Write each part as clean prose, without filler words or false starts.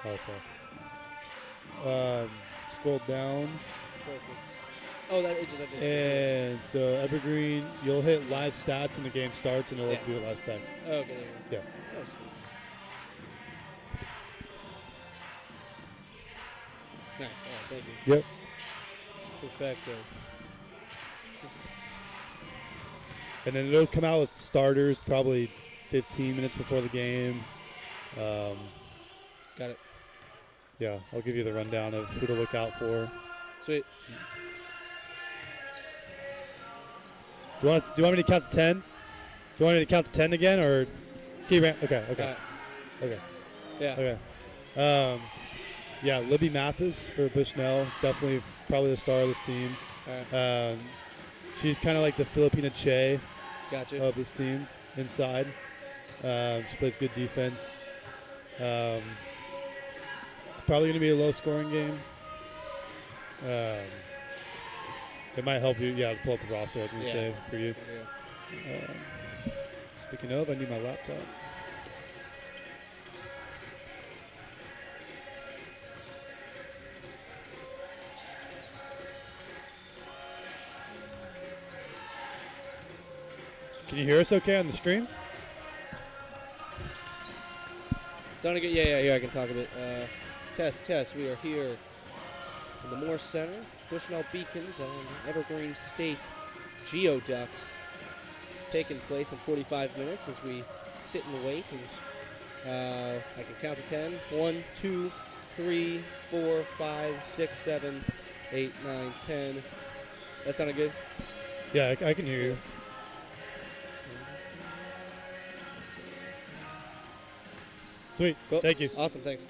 Also, scroll down. Perfect. Oh, that it just. And so Evergreen, you'll hit live stats when the game starts, and it'll do live stats. Oh, okay, there you go. Yeah. Oh, sweet. Nice. All right, thank you. Yep. Perfecto. And then it'll come out with starters probably 15 minutes before the game. Got it. Yeah, I'll give you the rundown of who to look out for. Sweet. Do you want me to count to 10? Do you want me to count to 10 again, or keep it? Okay. Okay. Yeah. Okay. Yeah, Libby Mathis for Bushnell, definitely probably the star of this team. She's kind of like the Filipina Che of this team inside. She plays good defense. It's probably going to be a low-scoring game. It might help you, to pull up the roster, I was going to say, for you. Yeah. Speaking of, I need my laptop. Can you hear us okay on the stream? Sounding good? Yeah, here I can talk a bit. Test. We are here in the Moore Center. Bushnell Beacons and Evergreen State Geoducks taking place in 45 minutes as we sit and wait. And I can count to 10. 1, 2, 3, 4, 5, 6, 7, 8, 9, 10. That sounded good? Yeah, I can hear you. Sweet. Cool. Thank you. Awesome. Thanks.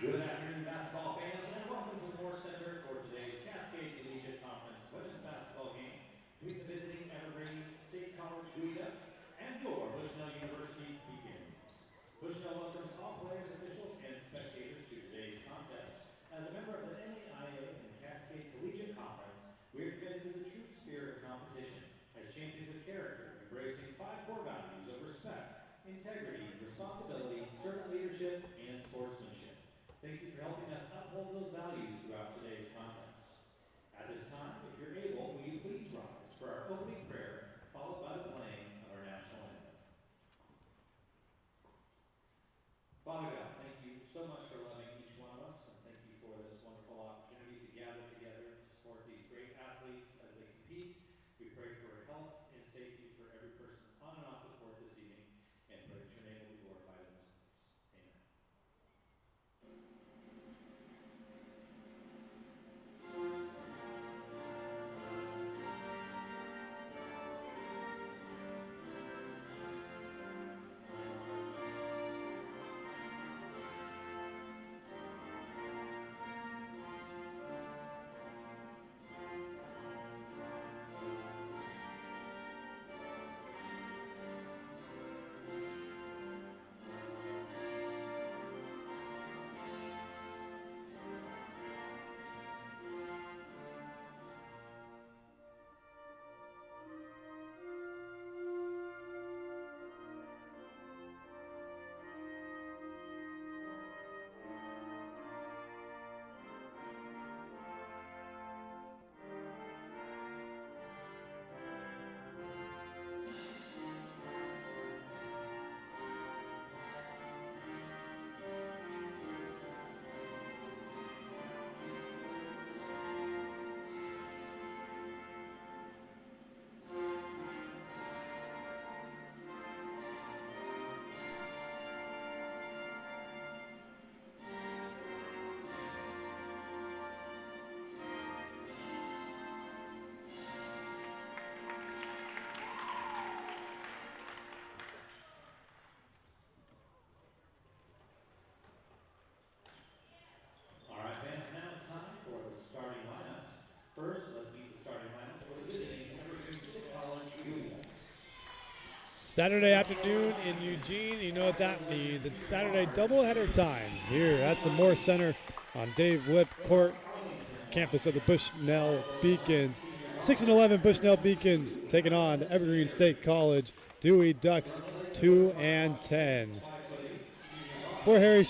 Good afternoon, basketball fans, and welcome to the Moore Center for today's Cascade Collegiate Conference women's basketball game between the visiting Evergreen State College Duda and your Bushnell University Beacons. Bushnell welcomes all players, officials, and spectators to today's contest. As a member of the NAIA and the Cascade Collegiate Conference, we are committed to the true spirit of competition as champions of character, embracing 5 core values of respect, integrity, responsibility, servant leadership, and sportsmanship. Thank you for helping us uphold those values throughout today's contest. At this time, if you're able, will you please rise for our opening prayer, followed by the playing of our national anthem. Father God, thank you so much for loving each one of us, and thank you for this wonderful opportunity to gather together to support these great athletes as they compete. We pray for health and safety for every person on and off the court this evening, and pray that your name will be glorified in this place. Amen. Saturday afternoon in Eugene, you know what that means. It's Saturday doubleheader time here at the Moore Center on Dave Lipp Court, campus of the Bushnell Beacons. 6-11 Bushnell Beacons taking on Evergreen State College Dewey Ducks 2-10. For Harry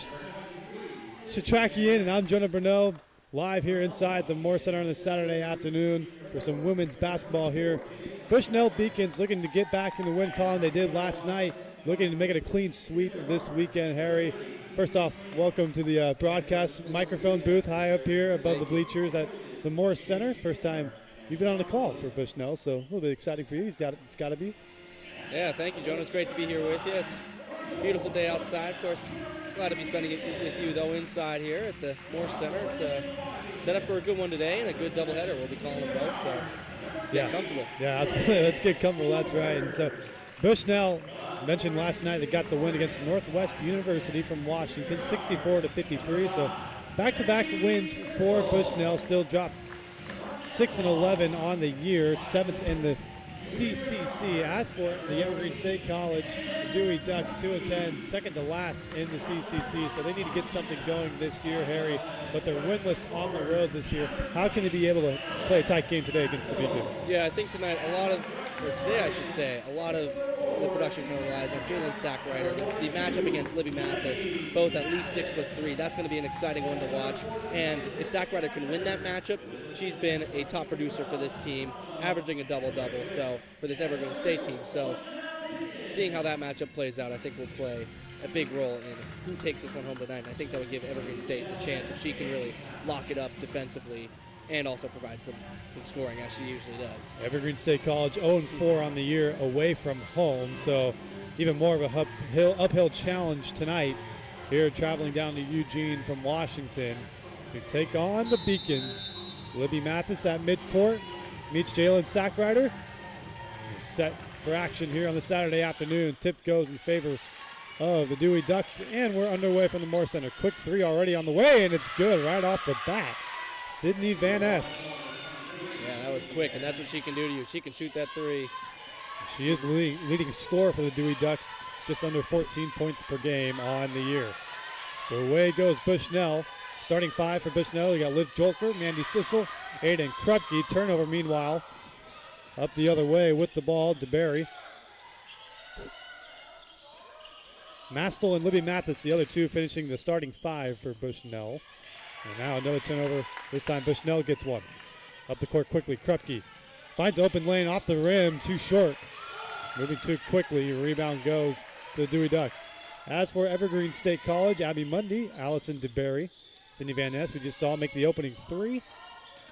Shatrakian and I'm Jonah Brunel, live here inside the Moore Center on this Saturday afternoon for some women's basketball here. Bushnell Beacons looking to get back in the win column they did last night, looking to make it a clean sweep this weekend. Harry, first off, welcome to the broadcast microphone booth high up here above the bleachers at the Moore Center. First time you've been on the call for Bushnell, so a little bit exciting for you. It's got to be. Yeah, thank you, Jonah. It's great to be here with you. It's a beautiful day outside. Of course, glad to be spending it with you, though, inside here at the Moore Center. It's set up for a good one today and a good doubleheader. We'll be calling them both, so let's get comfortable. Yeah, absolutely. Let's get comfortable. That's right. And so Bushnell mentioned last night they got the win against Northwest University from Washington, 64-53. So back-to-back wins for Bushnell. Still dropped 6-11 on the year, 7th in the CCC. As for the Evergreen State College Dewey Ducks, 2-10, second to last in the CCC. So they need to get something going this year, Harry. But they're winless on the road this year. How can they be able to play a tight game today against the Beacons? Yeah, I think tonight today I should say, a lot of the production can relies on Jalen Sackrider. The matchup against Libby Mathis, both at least 6'3". That's going to be an exciting one to watch. And if Sackrider can win that matchup, she's been a top producer for this team, averaging a double-double. So for this Evergreen State team. So seeing how that matchup plays out, I think will play a big role in who takes this one home tonight. And I think that would give Evergreen State the chance if she can really lock it up defensively and also provide some scoring as she usually does. Evergreen State College 0-4 on the year away from home, so even more of a uphill challenge tonight here traveling down to Eugene from Washington to take on the Beacons. Libby Mathis at midcourt meets Jalen Sackrider. Set for action here on the Saturday afternoon. Tip goes in favor of the Dewey Ducks, and we're underway from the Moore Center. Quick three already on the way, and it's good right off the bat. Sydney Van Ness. Yeah, that was quick, and that's what she can do to you. She can shoot that three. She is the leading scorer for the Dewey Ducks, just under 14 points per game on the year. So away goes Bushnell. Starting five for Bushnell, you got Liv Jolker, Mandy Sissel, Aiden Krupke. Turnover meanwhile. Up the other way with the ball, DeBerry. Mastel and Libby Mathis, the other two, finishing the starting five for Bushnell. And now another turnover. This time Bushnell gets one. Up the court quickly, Krupke finds open lane off the rim, too short. Moving too quickly, rebound goes to the Dewey Ducks. As for Evergreen State College, Abby Mundy, Allison DeBerry, Sydney Van Ness, we just saw make the opening three.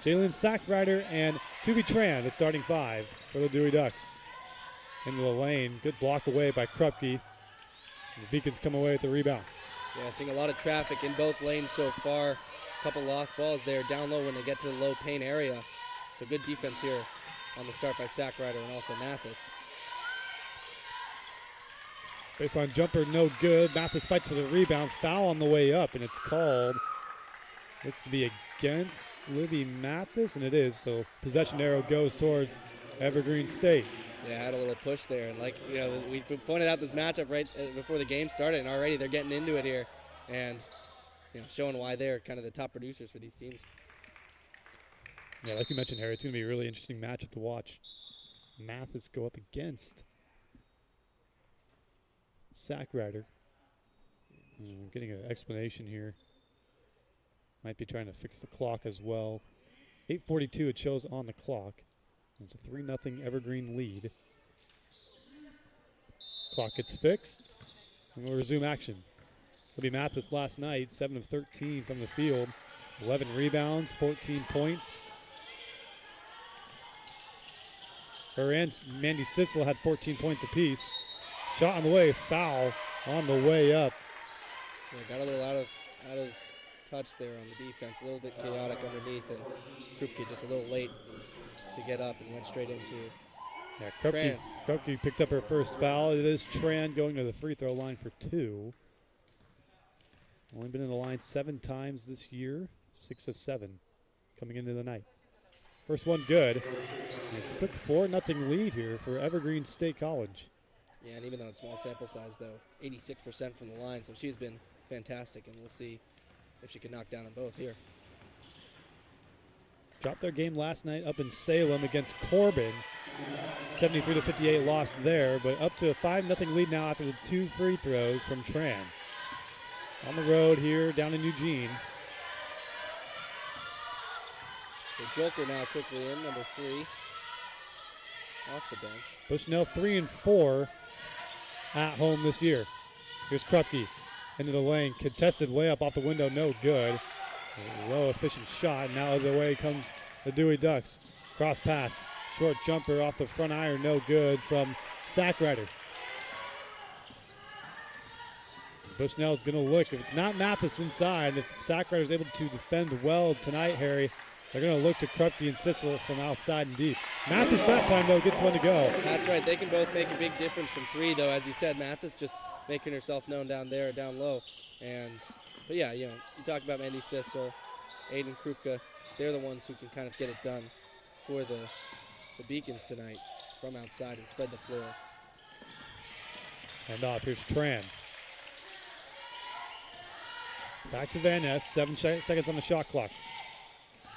Jalen Sackrider and Tuvi Tran, the starting five for the Dewey Ducks. Into the lane, good block away by Krupke. The Beacons come away with the rebound. Yeah, seeing a lot of traffic in both lanes so far. A couple lost balls there down low when they get to the low paint area. So good defense here on the start by Sackrider and also Mathis. Baseline jumper, no good. Mathis fights for the rebound. Foul on the way up, and it's called. Looks to be against Libby Mathis, and it is. So possession arrow goes towards Evergreen State. Yeah, had a little push there, and we pointed out this matchup right before the game started, and already they're getting into it here, and showing why they're kind of the top producers for these teams. Yeah, like you mentioned, Harry, it's going to be a really interesting matchup to watch. Mathis go up against Sackrider. Getting an explanation here. Might be trying to fix the clock as well. 8:42 it shows on the clock. It's a 3-0 Evergreen lead. Clock gets fixed, and we'll resume action. Libby Mathis last night, 7 of 13 from the field, 11 rebounds, 14 points. Her and Mandy Sissel had 14 points apiece. Shot on the way, foul on the way up. Yeah, got a little out of touch there on the defense, a little bit chaotic underneath, and Krupke just a little late to get up and went straight into Krupke picks up her first foul. It is Tran going to the free throw line for two. Only been in the line 7 times this year, 6 of 7 coming into the night. First one good. And it's a quick 4-0 lead here for Evergreen State College. Yeah, and even though it's small sample size, though, 86% from the line, so she's been fantastic, and we'll see if she can knock down them both here. Dropped their game last night up in Salem against Corbin. 73-58 loss there, but up to a 5-0 lead now after the 2 free throws from Tran. On the road here down in Eugene. So Joker now quickly in, number 3, off the bench. Bushnell 3 and 4 at home this year. Here's Krupke into the lane, contested layup off the window, no good. A low efficient shot. Now the way comes the Dewey Ducks. Cross pass, short jumper off the front iron, no good from Sackrider. Bushnell's going to look. If it's not Mathis inside, if Sackrider's able to defend well tonight, Harry, they're going to look to Krupke and Sissel from outside and deep. Mathis that time, though, gets one to go. That's right. They can both make a big difference from 3, though. As you said, Mathis just making herself known down there, down low. But yeah, you talk about Mandy Sissel, Aiden Krupke. They're the ones who can kind of get it done for the Beacons tonight from outside and spread the floor. And off, here's Tran. Back to Van Ness, 7 seconds on the shot clock.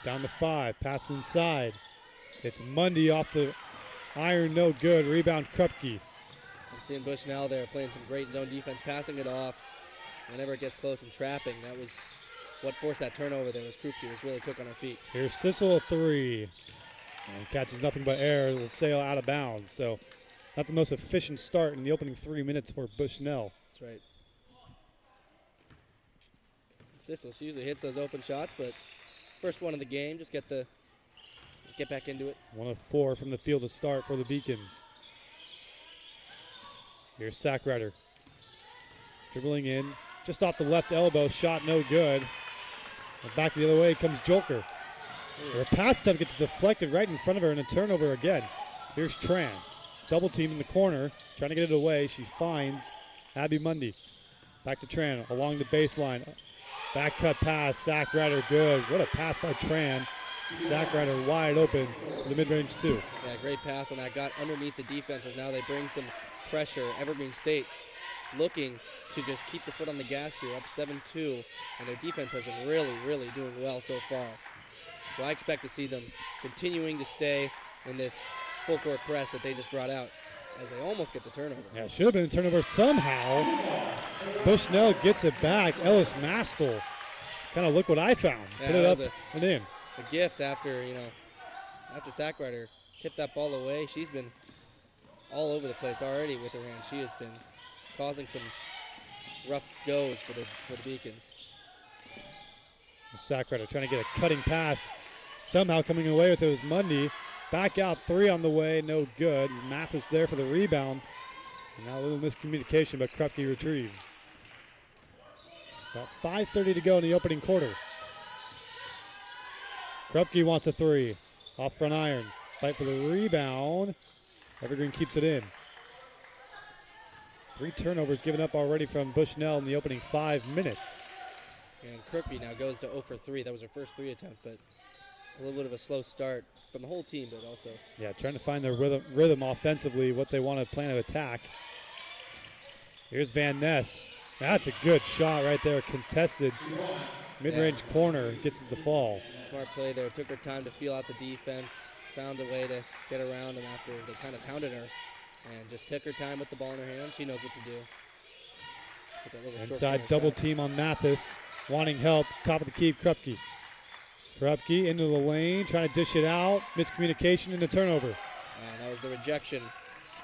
Down to 5, pass inside. It's Mundy off the iron, no good. Rebound, Krupke. I'm seeing Bushnell there playing some great zone defense, passing it off. Whenever it gets close and trapping, that was what forced that turnover there. Was Krupke was really quick on her feet. Here's Sissel, a 3. And catches nothing but air. It'll sail out of bounds. So not the most efficient start in the opening 3 minutes for Bushnell. That's right. Sissel, she usually hits those open shots, but first one of the game, just get back into it. 1 of 4 from the field to start for the Beacons. Here's Sackrider. Dribbling in, just off the left elbow, shot no good. And back the other way comes Jolker. Her pass attempt gets deflected right in front of her and a turnover again. Here's Tran. Double team in the corner, trying to get it away. She finds Abby Mundy. Back to Tran along the baseline. Back cut pass. Sack Rider good. What a pass by Tran. Sack Rider wide open for the mid-range 2. Yeah, great pass on that. Got underneath the defenses. Now they bring some pressure. Evergreen State looking to just keep the foot on the gas here, up 7-2. And their defense has been really, really doing well so far. So I expect to see them continuing to stay in this full court press that they just brought out as they almost get the turnover. Yeah, it should have been a turnover somehow. Bushnell gets it back. Ellis Mastel. Kind of look what I found. Yeah, put it up and in. A gift after, after Sack Rider tipped that ball away. She's been all over the place already with her hands. She has been causing some rough goes for the Beacons. Sack Rider trying to get a cutting pass. Somehow coming away with it was Mundy. Back out 3 on the way, no good. Mathis there for the rebound. And now a little miscommunication, but Krupke retrieves. About 5:30 to go in the opening quarter. Krupke wants a 3. Off front iron. Fight for the rebound. Evergreen keeps it in. 3 turnovers given up already from Bushnell in the opening 5 minutes. And Krupke now goes to 0 for 3. That was her first 3 attempt, but a little bit of a slow start from the whole team, but also. Yeah, trying to find their rhythm offensively, what they want to plan to attack. Here's Van Ness. That's a good shot right there, contested. Mid-range corner, gets it to fall. Smart play there. Took her time to feel out the defense, found a way to get around them after they kind of hounded her, and just took her time with the ball in her hand. She knows what to do. With that little inside double shot. Team on Mathis, wanting help. Top of the key, Krupke. Krupke into the lane, trying to dish it out. Miscommunication and a turnover. And that was the rejection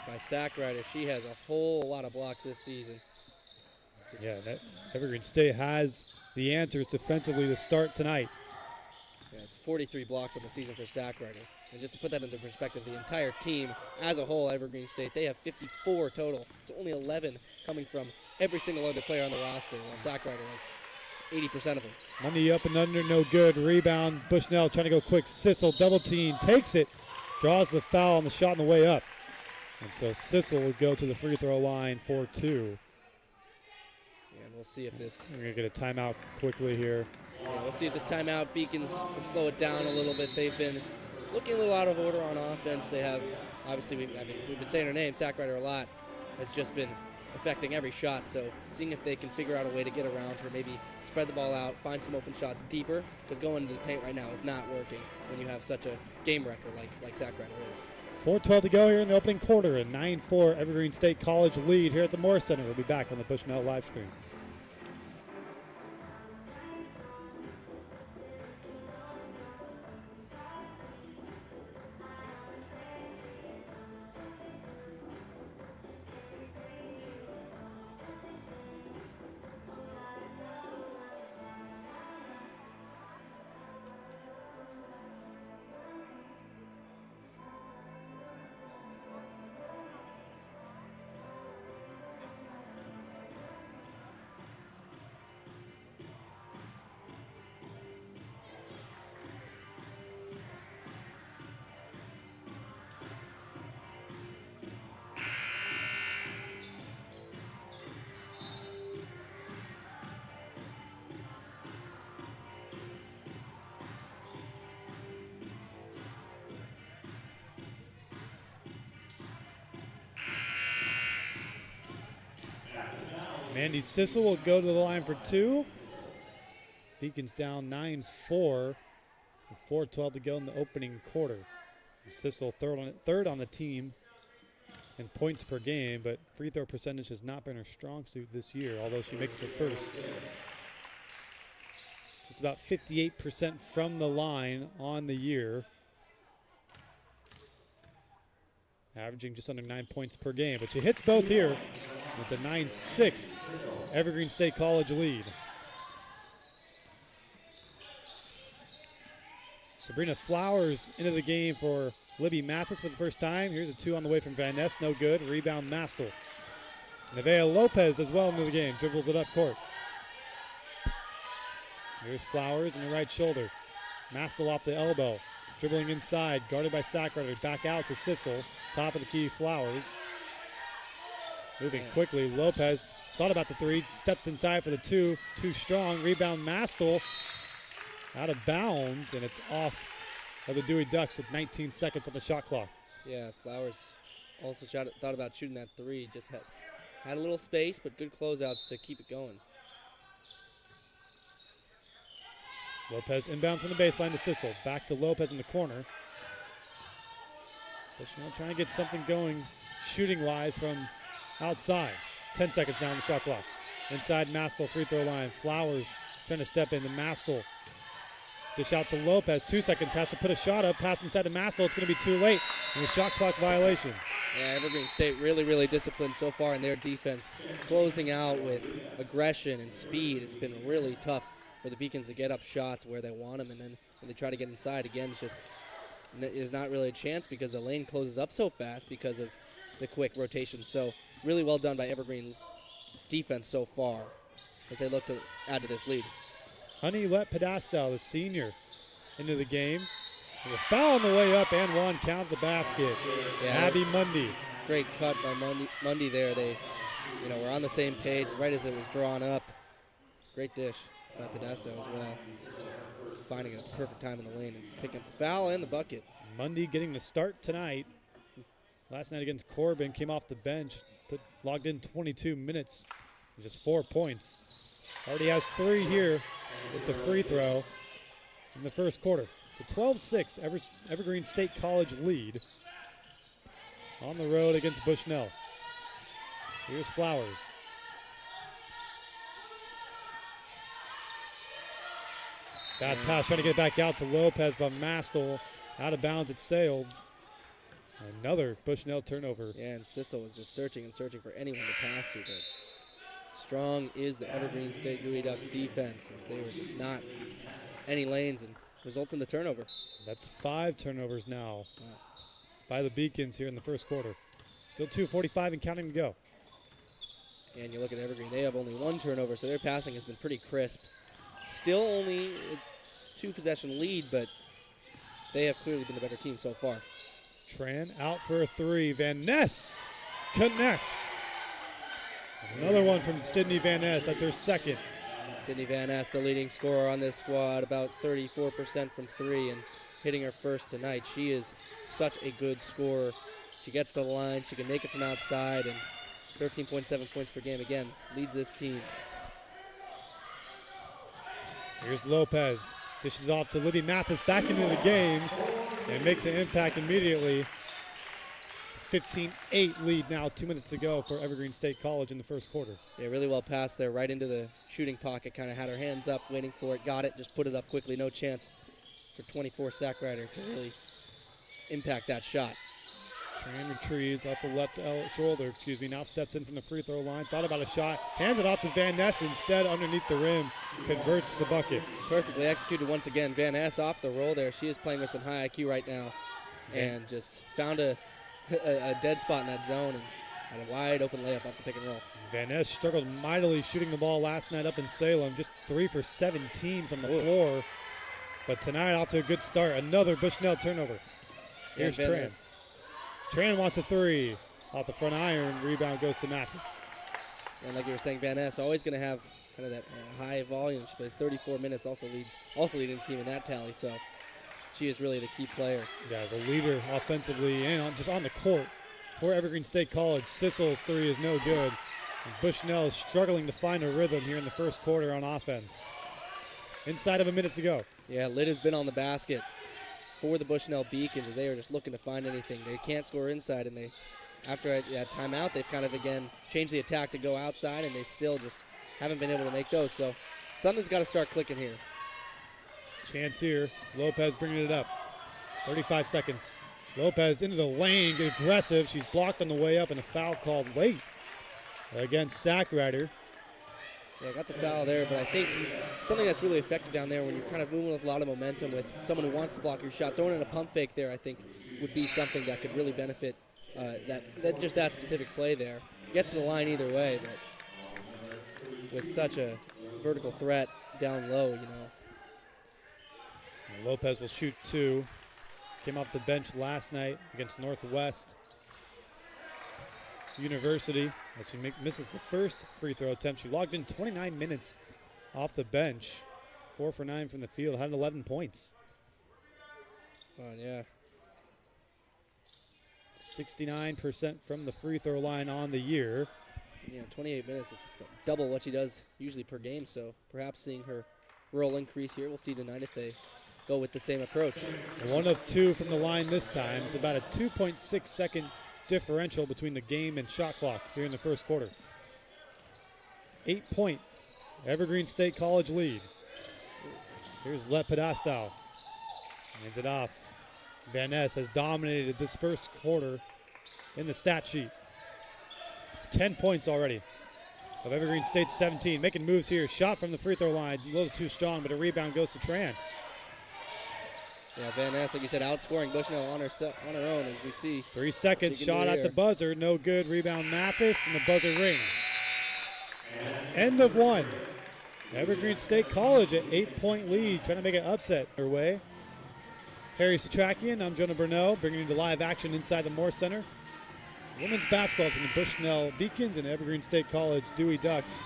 by Sack Rider. She has a whole lot of blocks this season. Yeah, that Evergreen State has the answers defensively to start tonight. Yeah, it's 43 blocks on the season for Sack Rider. And just to put that into perspective, the entire team as a whole, Evergreen State, they have 54 total. So only 11 coming from every single other player on the roster, while Sack Rider has 80% of them. Money up and under, no good. Rebound, Bushnell trying to go quick. Sissel, double team, takes it. Draws the foul on the shot on the way up. And so Sissel will go to the free throw line for 2. And we'll see if this. We're going to get a timeout quickly here. Yeah, we'll see if this timeout Beacons can slow it down a little bit. They've been looking a little out of order on offense. They have, obviously, we've been saying her name, Sack Rider, a lot. Has just been affecting every shot. So seeing if they can figure out a way to get around her, maybe spread the ball out, find some open shots deeper, because going into the paint right now is not working when you have such a game wrecker like Sack Rider is. 4:12 to go here in the opening quarter. A 9-4 Evergreen State College lead here at the Morris Center. We'll be back on the Bushnell live stream. Mandy Sissel will go to the line for 2. Beacons down 9-4 with 4:12 to go in the opening quarter. Sissel third on the team in points per game, but free throw percentage has not been her strong suit this year, although she makes the first. Just about 58% from the line on the year. Averaging just under 9 points per game, but she hits both here. It's a 9-6 Evergreen State College lead. Sabrina Flowers into the game for Libby Mathis for the first time. Here's a 2 on the way from Van Ness, no good. Rebound Mastel. Nevaeh Lopez as well into the game, dribbles it up court. Here's Flowers in the right shoulder. Mastel off the elbow, dribbling inside, guarded by Sack Rider. Back out to Sissel, top of the key, Flowers. Moving quickly, Lopez thought about the 3, steps inside for the 2, too strong. Rebound, Mastel out of bounds, and it's off of the Dewey Ducks with 19 seconds on the shot clock. Yeah, Flowers also thought about shooting that 3. Just had a little space, but good closeouts to keep it going. Lopez inbounds from the baseline to Sissel. Back to Lopez in the corner. Bushnell trying to get something going shooting-wise from outside. 10 seconds down the shot clock. Inside Mastel free throw line. Flowers trying to step into Mastel. Dish out to Lopez. 2 seconds. Has to put a shot up. Pass inside to Mastel. It's going to be too late. And a shot clock violation. Yeah, Evergreen State really, really disciplined so far in their defense. Closing out with aggression and speed. It's been really tough for the Beacons to get up shots where they want them. And then when they try to get inside, again, it's not really a chance because the lane closes up so fast because of the quick rotation. So really well done by Evergreen defense so far as they look to add to this lead. Honey let Pedastal, the senior, into the game. With a foul on the way up and one count the basket. Yeah, Abby Mundy. Great cut by Mundy there. They, were on the same page right as it was drawn up. Great dish by Pedastal as well. Finding a perfect time in the lane and picking up the foul and the bucket. Mundy getting the start tonight. Last night against Corbin, came off the bench, logged in 22 minutes, just 4 points. Already has 3 here with the free throw in the first quarter. It's a 12-6 Evergreen State College lead on the road against Bushnell. Here's Flowers. Bad pass, trying to get it back out to Lopez, but Mastel out of bounds at Sales. Another Bushnell turnover. Yeah, and Sissel was just searching and searching for anyone to pass to, but strong is the Evergreen State Dewey Ducks defense as they were just not any lanes and results in the turnover. That's 5 turnovers now by the Beacons here in the first quarter. Still 2:45 and counting to go. And you look at Evergreen, they have only 1 turnover, so their passing has been pretty crisp. Still only a 2-possession lead, but they have clearly been the better team so far. Tran out for a 3. Van Ness connects. Another one from Sydney Van Ness. That's her second. Sydney Van Ness, the leading scorer on this squad, about 34% from 3 and hitting her first tonight. She is such a good scorer. She gets to the line. She can make it from outside, and 13.7 points per game, again, leads this team. Here's Lopez. Dishes off to Libby Mathis back into the game and makes an impact immediately. It's a 15-8 lead now, 2 minutes to go for Evergreen State College in the first quarter. Yeah, really well passed there, right into the shooting pocket, kind of had her hands up, waiting for it, got it, just put it up quickly. No chance for 24 Sackrider to really impact that shot. Tran retrieves off the left shoulder, now steps in from the free throw line, thought about a shot, hands it off to Van Ness, instead underneath the rim, converts the bucket. Perfectly executed once again. Van Ness off the roll there. She is playing with some high IQ right now and just found a dead spot in that zone and had a wide open layup off the pick and roll. Van Ness struggled mightily shooting the ball last night up in Salem, just 3 for 17 from the floor. But tonight off to a good start. Another Bushnell turnover. Here's Tran. Tran wants a 3 off the front iron. Rebound goes to Mathis. And like you were saying, Van Ness always going to have kind of that high volume. She plays 34 minutes, also leading the team in that tally. So she is really the key player. Yeah, the leader offensively and just on the court for Evergreen State College. Sissel's 3 is no good. And Bushnell is struggling to find a rhythm here in the first quarter on offense. Inside of a minute to go. Yeah, lid has been on the basket for the Bushnell Beacons as they are just looking to find anything. They can't score inside, and after a timeout, they've kind of, again, changed the attack to go outside, and they still just haven't been able to make those. So something's got to start clicking here. Chance here. Lopez bringing it up. 35 seconds. Lopez into the lane, aggressive. She's blocked on the way up, and a foul called late against Sackrider. Yeah, got the foul there, but I think something that's really effective down there when you're kind of moving with a lot of momentum with someone who wants to block your shot, throwing in a pump fake there, I think, would be something that could really benefit that specific play there. Gets to the line either way, but with such a vertical threat down low, And Lopez will shoot 2. Came off the bench last night against Northwest. University as she misses the first free throw attempt. She logged in 29 minutes off the bench, 4 for 9 from the field, had 11 points. Yeah. 69% from the free throw line on the year. Yeah, 28 minutes is double what she does usually per game, so perhaps seeing her role increase here. We'll see tonight if they go with the same approach. 1 of 2 from the line this time. It's about a 2.6 second differential between the game and shot clock here in the first quarter. 8-point Evergreen State College lead. Here's Let Podastau. Hands it off. Van Ness has dominated this first quarter in the stat sheet. 10 points already of Evergreen State 17. Making moves here. Shot from the free throw line. A little too strong, but a rebound goes to Tran. Yeah, Van Ness, like you said, outscoring Bushnell on her own, as we see. 3 seconds. Shot at the buzzer. No good. Rebound Mathis, and the buzzer rings. End of 1. Evergreen State College at 8-point lead, trying to make an upset their way. Harry Satrakian, I'm Jonah Bruneau, bringing you to live action inside the Moore Center. Women's basketball from the Bushnell Beacons and Evergreen State College Dewey Ducks.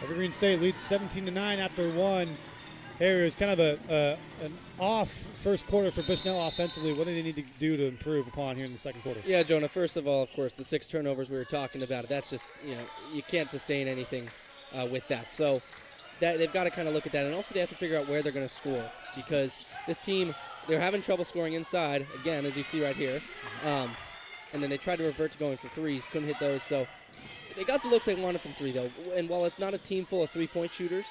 Evergreen State leads 17-9 after 1. Harry, it was kind of an off first quarter for Bushnell offensively. What do they need to do to improve upon here in the second quarter? Yeah, Jonah, first of all, of course, the 6 turnovers we were talking about, that's just, you can't sustain anything with that. So they've got to kind of look at that. And also they have to figure out where they're going to score, because this team, they're having trouble scoring inside, again, as you see right here. And then they tried to revert to going for threes, couldn't hit those. So they got the looks they wanted from 3, though. And while it's not a team full of 3-point shooters,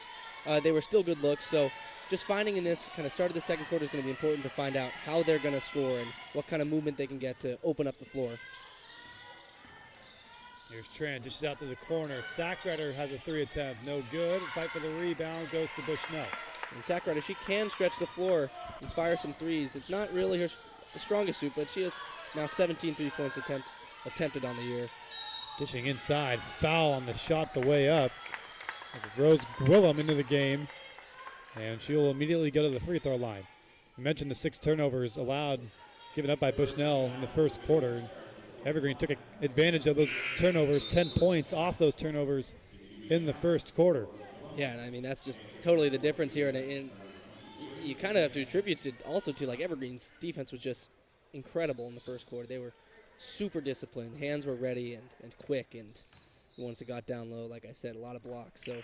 they were still good looks. So just finding in this kind of start of the second quarter is going to be important to find out how they're going to score and what kind of movement they can get to open up the floor. Here's Tran, dishes out to the corner. Sackrider has a 3 attempt, no good. Fight for the rebound, goes to Bushnell. And Sackrider, she can stretch the floor and fire some threes. It's not really her strongest suit, but she has now 17 3-points attempted on the year. Dishing inside, foul on the shot the way up. Rose Gwillem into the game, and she'll immediately go to the free throw line. You mentioned the 6 turnovers given up by Bushnell in the first quarter. Evergreen took advantage of those turnovers, 10 points off those turnovers in the first quarter. Yeah, and I mean, that's just totally the difference here. And you kind of have to attribute it also to, like, Evergreen's defense was just incredible in the first quarter. They were super disciplined. Hands were ready and quick. And once it got down low, like I said, a lot of blocks. So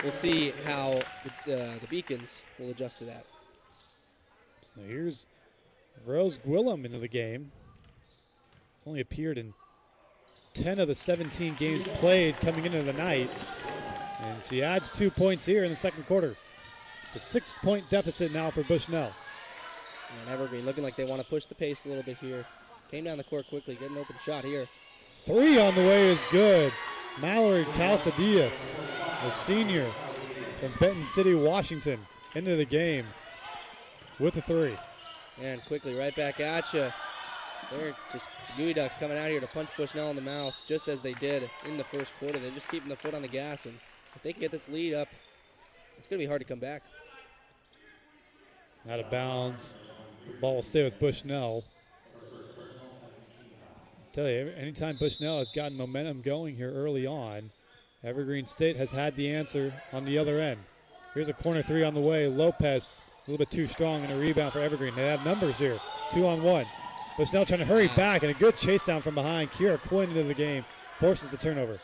we'll see how the Beacons will adjust to that. So here's Rose Gwillem into the game. Only appeared in 10 of the 17 games played coming into the night. And she adds 2 points here in the second quarter. It's a 6-point deficit now for Bushnell. And Evergreen looking like they want to push the pace a little bit here. Came down the court quickly, get an open shot here. 3 on the way is good. Mallory Calzadillas, a senior from Benton City, Washington, into the game with a 3. And quickly right back at you. They're just the Dewey Ducks coming out here to punch Bushnell in the mouth, just as they did in the first quarter. They're just keeping the foot on the gas, and if they can get this lead up, it's going to be hard to come back. Out of bounds. The ball will stay with Bushnell. I tell you, anytime Bushnell has gotten momentum going here early on, Evergreen State has had the answer on the other end. Here's a corner 3 on the way. Lopez a little bit too strong in a rebound for Evergreen. They have numbers here, 2-on-1. Bushnell trying to hurry back, and a good chase down from behind. Kira Quinn into the game, forces the turnover.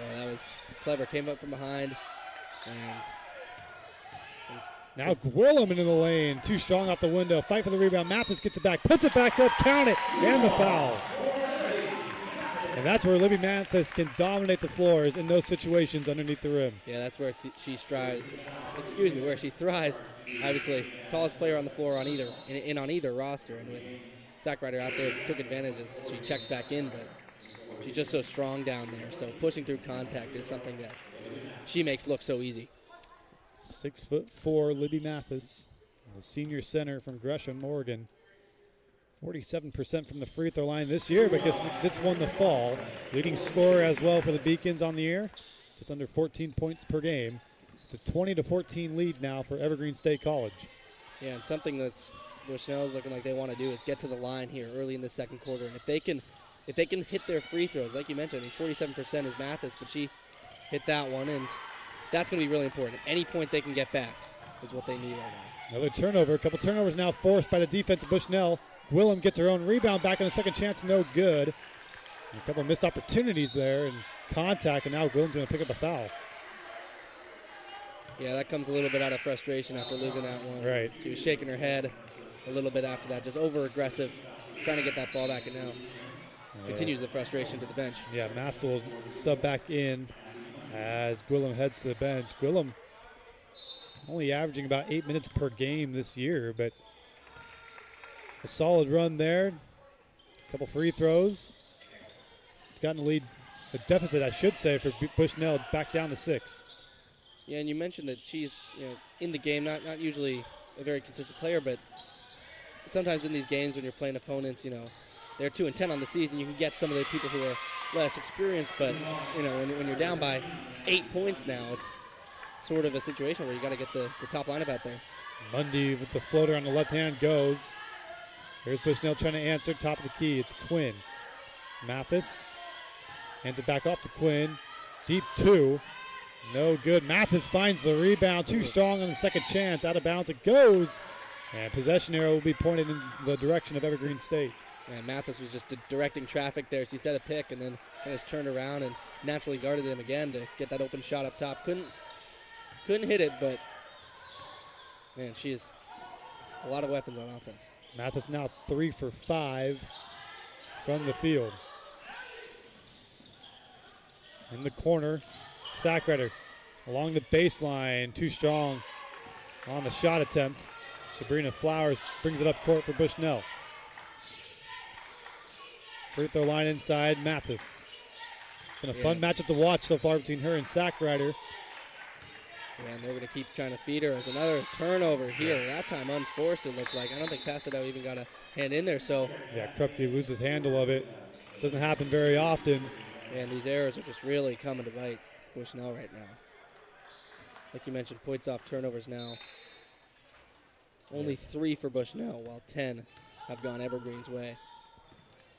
Yeah, that was clever. Came up from behind. And now Gwillem into the lane. Too strong off the window. Fight for the rebound. Mathis gets it back. Puts it back up. Count it. And the foul. And that's where Libby Mathis can dominate the floors in those situations underneath the rim. Yeah, that's where she strives. Where she thrives. Obviously, tallest player on the floor on either roster. And with Sackrider out there, took advantage as she checks back in, but she's just so strong down there. So pushing through contact is something that she makes look so easy. 6'4" Libby Mathis, the senior center from Gresham, Oregon. 47% from the free throw line this year, but gets this one the fall. Leading scorer as well for the Beacons on the year, just under 14 points per game. It's a 20-14 lead now for Evergreen State College. Yeah, and something that's Bushnell's looking like they want to do is get to the line here early in the second quarter. And if they can if they can hit their free throws, like you mentioned, I mean, 47% is Mathis, but she hit that one, and that's going to be really important. Any point they can get back is what they need right now. Another turnover. A couple turnovers now forced by the defense of Bushnell. Gwillem gets her own rebound back on the second chance. No good. And a couple missed opportunities there and contact, and now Gwillem's going to pick up a foul. Yeah, that comes a little bit out of frustration after losing that one. Right. She was shaking her head a little bit after that, just over-aggressive, trying to get that ball back, and now continues the frustration to the bench. Yeah, Master will sub back in as Gwillem heads to the bench. Gwillem only averaging about 8 minutes per game this year, but a solid run there. A couple free throws. It's gotten the lead, a deficit, I should say, for Bushnell back down to 6. Yeah, and you mentioned that she's in the game, not usually a very consistent player, but sometimes in these games when you're playing opponents, they're 2-10 on the season. You can get some of the people who are less experienced, but when you're down by 8 points now, it's sort of a situation where you got to get the top lineup out there. Mundy with the floater on the left hand goes. Here's Bushnell trying to answer, top of the key. It's Quinn. Mathis hands it back off to Quinn. Deep 2. No good. Mathis finds the rebound. Too strong on the second chance. Out of bounds it goes. And possession arrow will be pointed in the direction of Evergreen State. And Mathis was just directing traffic there. She set a pick and then just turned around and naturally guarded him again to get that open shot up top. Couldn't hit it, but man, she has a lot of weapons on offense. Mathis now 3 for 5 from the field. In the corner, Sackretter along the baseline, too strong on the shot attempt. Sabrina Flowers brings it up court for Bushnell. Free throw line inside, Mathis. Been a fun matchup to watch so far between her and Sackretter. Yeah, and they're going to keep trying to feed her. There's another turnover here. That time unforced, it looked like. I don't think Pasadena even got a hand in there. So yeah, Krupke loses handle of it. Doesn't happen very often. And these errors are just really coming to bite Bushnell right now. Like you mentioned, points off turnovers now. Only 3 for Bushnell, while 10 have gone Evergreen's way.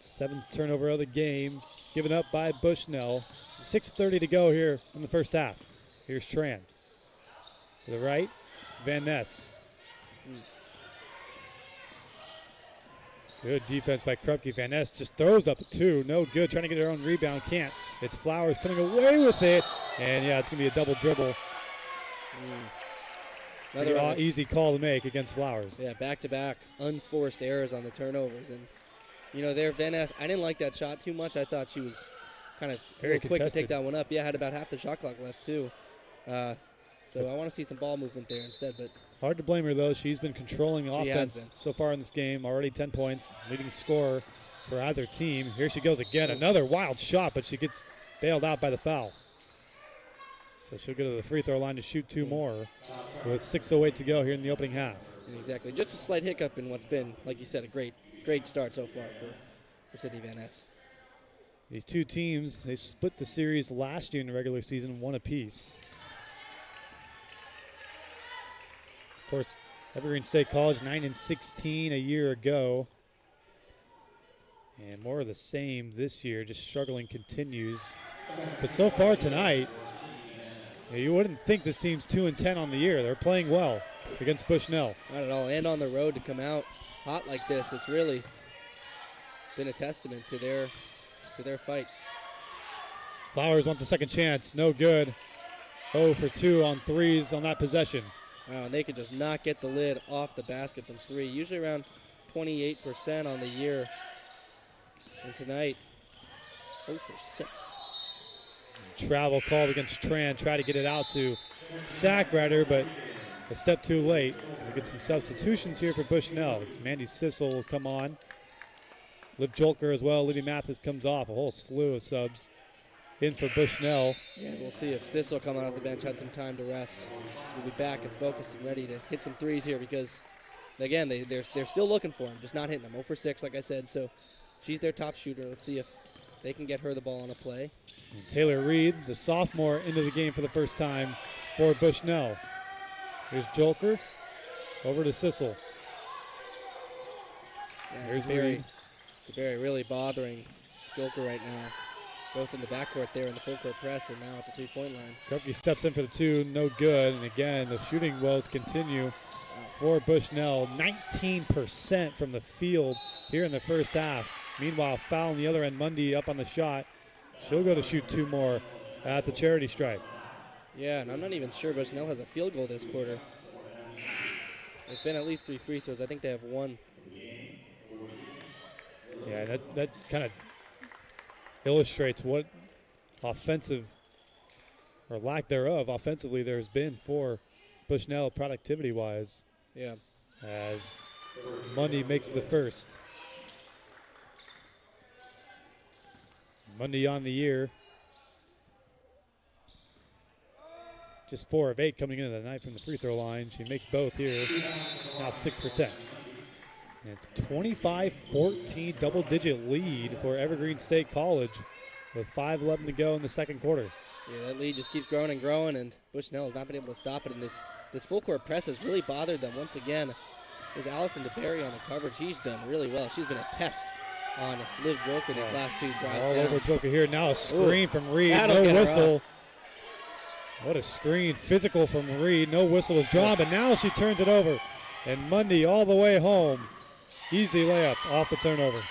7th turnover of the game, given up by Bushnell. 6:30 to go here in the first half. Here's Tran. To the right, Van Ness. Good defense by Krupke. Van Ness just throws up a 2. No good. Trying to get her own rebound. Can't. It's Flowers coming away with it. And yeah, it's going to be a double dribble. Another easy call to make against Flowers. Yeah, back-to-back unforced errors on the turnovers. And, there, Van Ness, I didn't like that shot too much. I thought she was kind of very quick to take that one up. Yeah, had about half the shot clock left, too. So I want to see some ball movement there instead. But hard to blame her, though. She's been controlling offense so far in this game. Already 10 points, leading scorer for either team. Here she goes again. Another wild shot, but she gets bailed out by the foul. So she'll go to the free throw line to shoot 2 more with 6:08 to go here in the opening half. Exactly. Just a slight hiccup in what's been, like you said, a great start so far for Sydney Van Ness. These two teams, they split the series last year in the regular season, 1 apiece. Of course, Evergreen State College 9-16 a year ago. And more of the same this year, just struggling continues. But so far tonight, you wouldn't think this team's 2-10 on the year. They're playing well against Bushnell. Not at all. And on the road to come out hot like this, it's really been a testament to their fight. Flowers wants a second chance. No good. 0 for 2 on threes on that possession. Wow, and they could just not get the lid off the basket from 3. Usually around 28% on the year. And tonight, 0 for 6. Travel called against Tran. Try to get it out to Sackreiter, but a step too late. We get some substitutions here for Bushnell. Mandy Sissel will come on. Liv Jolker as well. Libby Mathis comes off. A whole slew of subs in for Bushnell. Yeah, we'll see if Sissel coming off the bench had some time to rest. We'll be back and focused and ready to hit some threes here because, again, they're still looking for him, just not hitting them. 0 for 6, like I said. So she's their top shooter. Let's see if they can get her the ball on a play. And Taylor Reed, the sophomore, into the game for the first time for Bushnell. Here's Jolker. Over to Sissel. Yeah, Here's DeBerry really bothering Joker right now. Both in the backcourt there in the full court press and now at the three-point line. Krupke steps in for the two, no good. And again, the shooting woes continue for Bushnell. 19% from the field here in the first half. Meanwhile, foul on the other end, Mundy up on the shot. She'll go to shoot two more at the charity stripe. Yeah, and I'm not even sure Bushnell has a field goal this quarter. There's been at least 3 free throws. I think they have 1. Yeah, that kind of illustrates what offensive, or lack thereof, offensively there's been for Bushnell productivity-wise. Yeah. As Mundy makes the first. Mundy on the year. Just 4 of 8 coming into the night from the free throw line. She makes both here. Now 6 for 10. And it's 25-14 double-digit lead for Evergreen State College with 5:11 to go in the second quarter. Yeah, that lead just keeps growing and growing, and Bushnell has not been able to stop it. And this full court press has really bothered them once again. There's Allison DeBerry on the coverage. She's done really well. She's been a pest on Liv Joker these last 2 drives. All down. over Joker here. Now a screen from Reed. That'll No get her whistle. off. What a screen. Physical from Reed. No whistle was drawn, but now she turns it over. And Mundy all the way home. Easy layup off the turnover.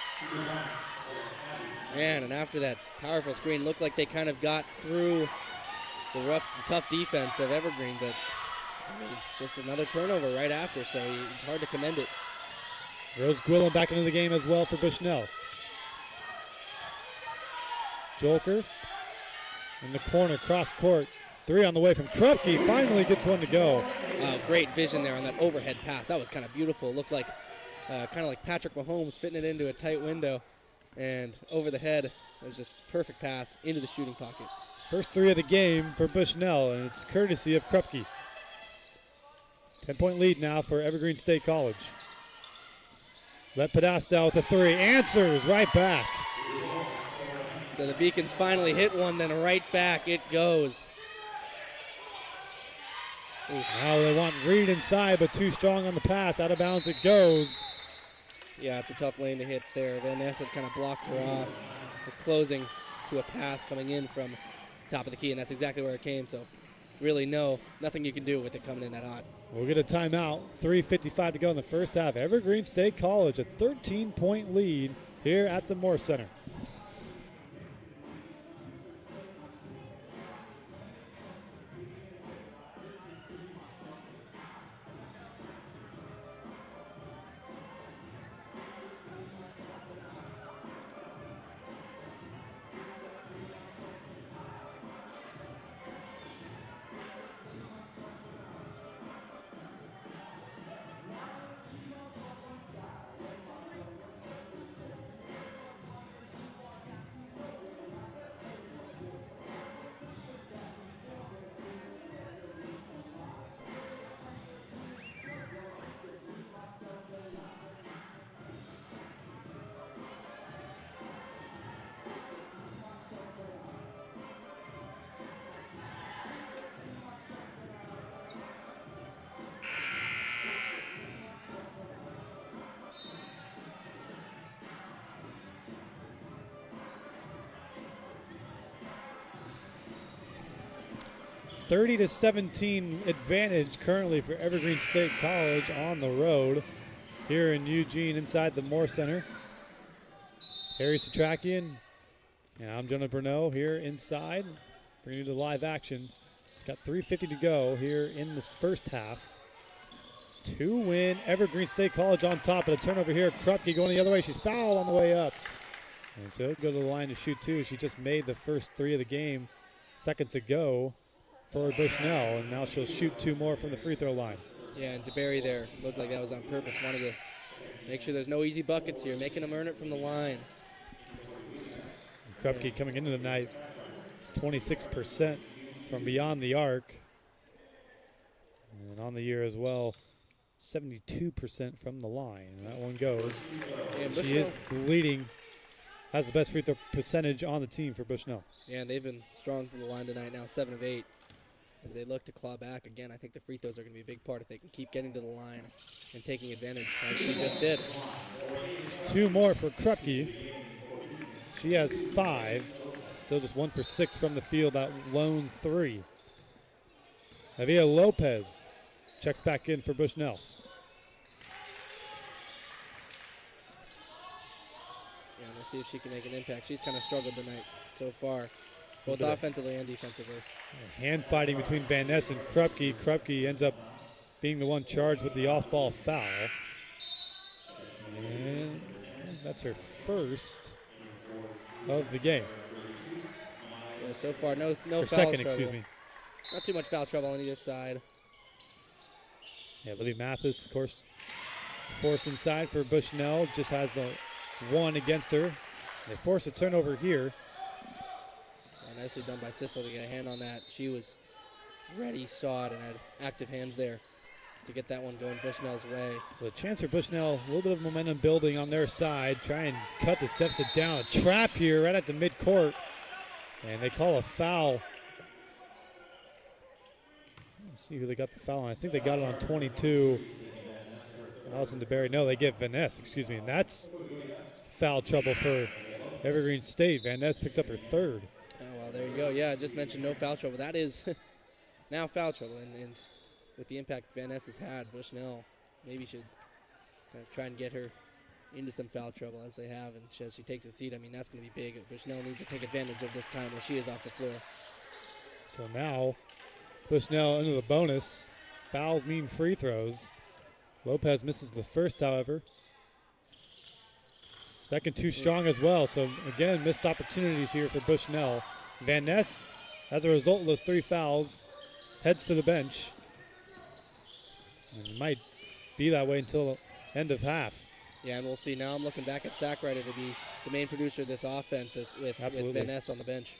Man, and after that powerful screen, looked like they kind of got through the tough defense of Evergreen, but I mean, just another turnover right after, so it's hard to commend it. Rose Gwillim back into the game as well for Bushnell. Joker in the corner, cross court. 3 on the way from Krupke. Finally gets one to go. Great vision there on that overhead pass. That was kind of beautiful. It looked like kind of like Patrick Mahomes fitting it into a tight window. And over the head, it was just perfect pass into the shooting pocket. First 3 of the game for Bushnell, and it's courtesy of Krupke. 10-point lead now for Evergreen State College. Let Podesta with the 3. Answers right back. So the Beacons finally hit one, then right back it goes. Ooh. Now they want Reed inside, but too strong on the pass. Out of bounds it goes. Yeah, it's a tough lane to hit there. Van Ness had kind of blocked her off. Was closing to a pass coming in from top of the key, and that's exactly where it came. So really nothing you can do with it coming in that hot. We'll get a timeout. 3:55 to go in the first half. Evergreen State College, a 13-point lead here at the Moore Center. (30-17) advantage currently for Evergreen State College on the road here in Eugene inside the Moore Center. Harry Satrakian and I'm Jonah Bruneau here inside, bringing you the live action. Got 3:50 to go here in this first half. 2-win Evergreen State College on top, of a turnover here. Krupke going the other way. She's fouled on the way up. And so he'll go to the line to shoot 2. She just made the first 3 of the game seconds ago for Bushnell, and now she'll shoot 2 more from the free throw line. Yeah, and DeBerry there looked like that was on purpose. Wanted to make sure there's no easy buckets here, making them earn it from the line. Krupke coming into the night, 26% from beyond the arc. And on the year as well, 72% from the line. And that one goes. And she is leading, has the best free throw percentage on the team for Bushnell. Yeah, and they've been strong from the line tonight, now 7 of 8. As they look to claw back again, I think the free throws are going to be a big part if they can keep getting to the line and taking advantage, as she just did. 2 more for Krupke. She has 5. Still just 1 for 6 from the field, that lone 3. Avia Lopez checks back in for Bushnell. Yeah, we'll see if she can make an impact. She's kind of struggled tonight so far, both offensively and defensively. Hand fighting between Van Ness and Krupke. Krupke ends up being the one charged with the off-ball foul. And that's her first of the game. Yeah, so far no Or foul second, trouble. excuse me. Not too much foul trouble on either side. Yeah, Libby Mathis, of course, force inside for Bushnell. Just has the 1 against her. They force a turnover here. Yeah, nicely done by Sissel to get a hand on that. She was ready, saw it, and had active hands there to get that one going Bushnell's way. So a chance for Bushnell, a little bit of momentum building on their side. Try and cut this deficit down. A trap here right at the midcourt. And they call a foul. Let's see who they got the foul on. I think they got it on 22. Allison DeBerry. No, they get Van Ness, excuse me. And that's foul trouble for Evergreen State. Van Ness picks up her 3rd. Oh, well, there you go. Yeah, I just mentioned no foul trouble. That is now foul trouble. And with the impact Van Ness has had, Bushnell maybe should kind of try and get her into some foul trouble as they have. And as she takes a seat, I mean, that's going to be big. Bushnell needs to take advantage of this time where she is off the floor. So now Bushnell into the bonus. Fouls mean free throws. Lopez misses the first, however. Second too strong as well. So again, missed opportunities here for Bushnell. Van Ness, as a result of those 3 fouls, heads to the bench. And it might be that way until the end of half. Yeah, and we'll see. Now I'm looking back at Sackrider to be the main producer of this offense with Van Ness on the bench.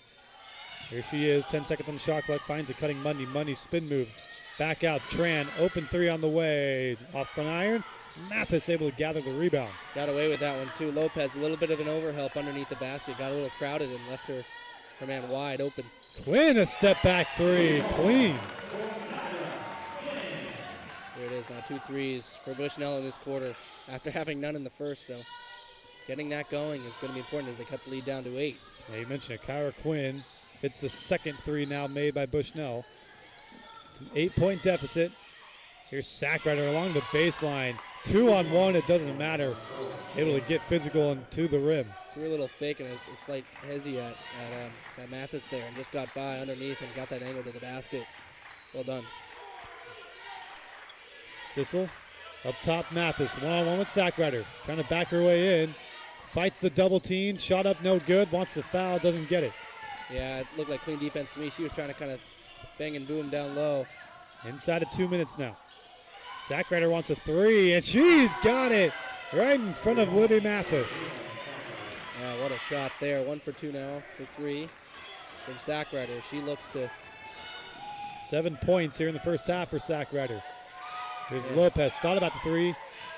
Here she is, 10 seconds on the shot clock, finds a cutting Mundy. Mundy spin moves. Back out, Tran, open 3 on the way. Off front iron, Mathis able to gather the rebound. Got away with that one too. Lopez, a little bit of an overhelp underneath the basket. Got a little crowded and left her man wide open. Quinn, a step back 3, clean. There it is now, 2 threes for Bushnell in this quarter after having none in the first. So getting that going is going to be important as they cut the lead down to 8. Yeah, you mentioned it, Kyra Quinn. It's the second 3 now made by Bushnell. It's an 8-point deficit. Here's Sackrider along the baseline. 2-on-1, it doesn't matter. Able to get physical and to the rim. Threw a little fake and a slight hezzy at Mathis there and just got by underneath and got that angle to the basket. Well done. Sissel up top, Mathis. 1-on-1 with Sackrider. Trying to back her way in. Fights the double team. Shot up no good. Wants the foul. Doesn't get it. Yeah, it looked like clean defense to me. She was trying to kind of bang and boom down low. Inside of 2 minutes now. Sackrider wants a 3, and she's got it right in front of Libby Mathis. Yeah, what a shot there. 1 for 2 now for 3 from Sackrider. She looks to... 7 points here in the first half for Sackrider. Here's Lopez. Thought about the 3.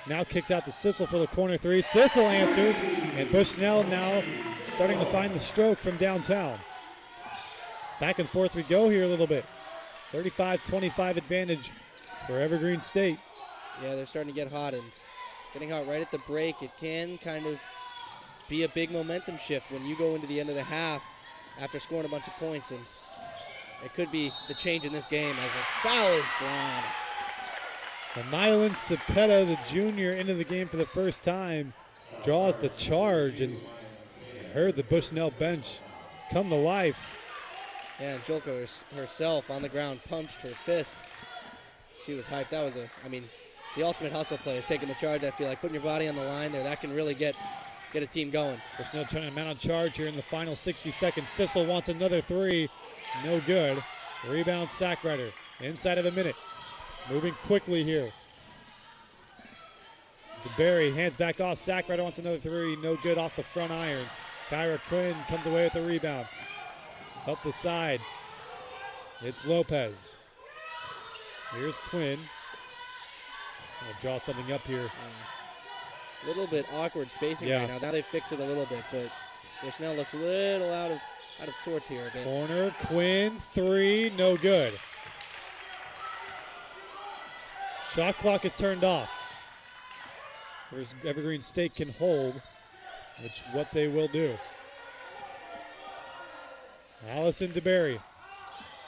Now kicks out to Sissel for the corner 3. Sissel answers, and Bushnell now starting to find the stroke from downtown. Back and forth we go here a little bit. 35-25 advantage for Evergreen State. Yeah, they're starting to get hot, and getting hot right at the break. It can kind of be a big momentum shift when you go into the end of the half after scoring a bunch of points, and it could be the change in this game as a foul is drawn. And Mylan Cepeda, the junior, into the game for the first time, draws the charge, and heard the Bushnell bench come to life. Yeah, and Jolko herself on the ground punched her fist. She was hyped. That was the ultimate hustle play is taking the charge. I feel like putting your body on the line there, that can really get a team going. Bushnell trying to mount on charge here in the final 60 seconds. Sissel wants another 3. No good. Rebound Sackrider. Inside of a minute. Moving quickly here. DeBerry hands back off. Sackrider wants another 3. No good off the front iron. Kyra Quinn comes away with the rebound. Up the side. It's Lopez. Here's Quinn. I'll draw something up here. A little bit awkward spacing right now. Now they fix it a little bit, but Bushnell looks a little out of sorts here again. Corner, Quinn, 3, no good. Shot clock is turned off. Evergreen State can hold, which what they will do. Allison DeBerry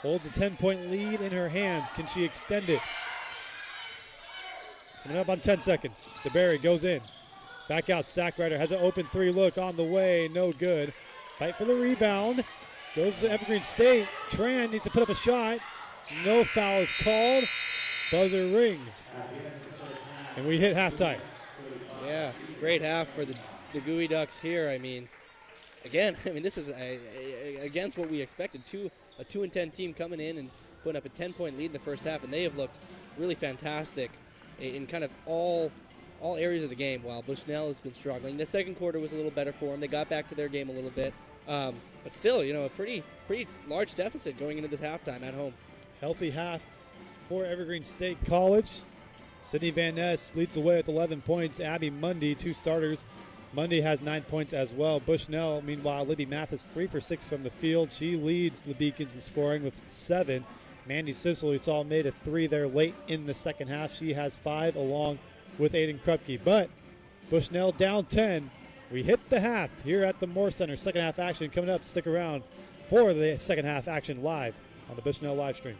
holds a 10-point lead in her hands. Can she extend it? Coming up on 10 seconds. DeBerry goes in. Back out. Sackrider has an open three look on the way. No good. Fight for the rebound. Goes to Evergreen State. Tran needs to put up a shot. No foul is called. Buzzer rings. And we hit halftime. Yeah, great half for the Gooey Ducks here. I mean, again, this is against what we expected. A 2-10 team coming in and putting up a 10-point lead in the first half, and they have looked really fantastic in kind of all areas of the game, while Bushnell has been struggling. The second quarter was a little better for them. They got back to their game a little bit. But still, a pretty large deficit going into this halftime at home. Healthy half for Evergreen State College. Sydney Van Ness leads the way with 11 points. Abby Mundy, 2 starters. Mundy has 9 points as well. Bushnell, meanwhile, Libby Mathis, 3 for 6 from the field. She leads the Beacons in scoring with 7. Mandy Sissel, we saw, made a 3 there late in the second half. She has 5 along with Aiden Krupke. But Bushnell down 10. We hit the half here at the Moore Center. Second half action coming up. Stick around for the second half action live on the Bushnell live stream.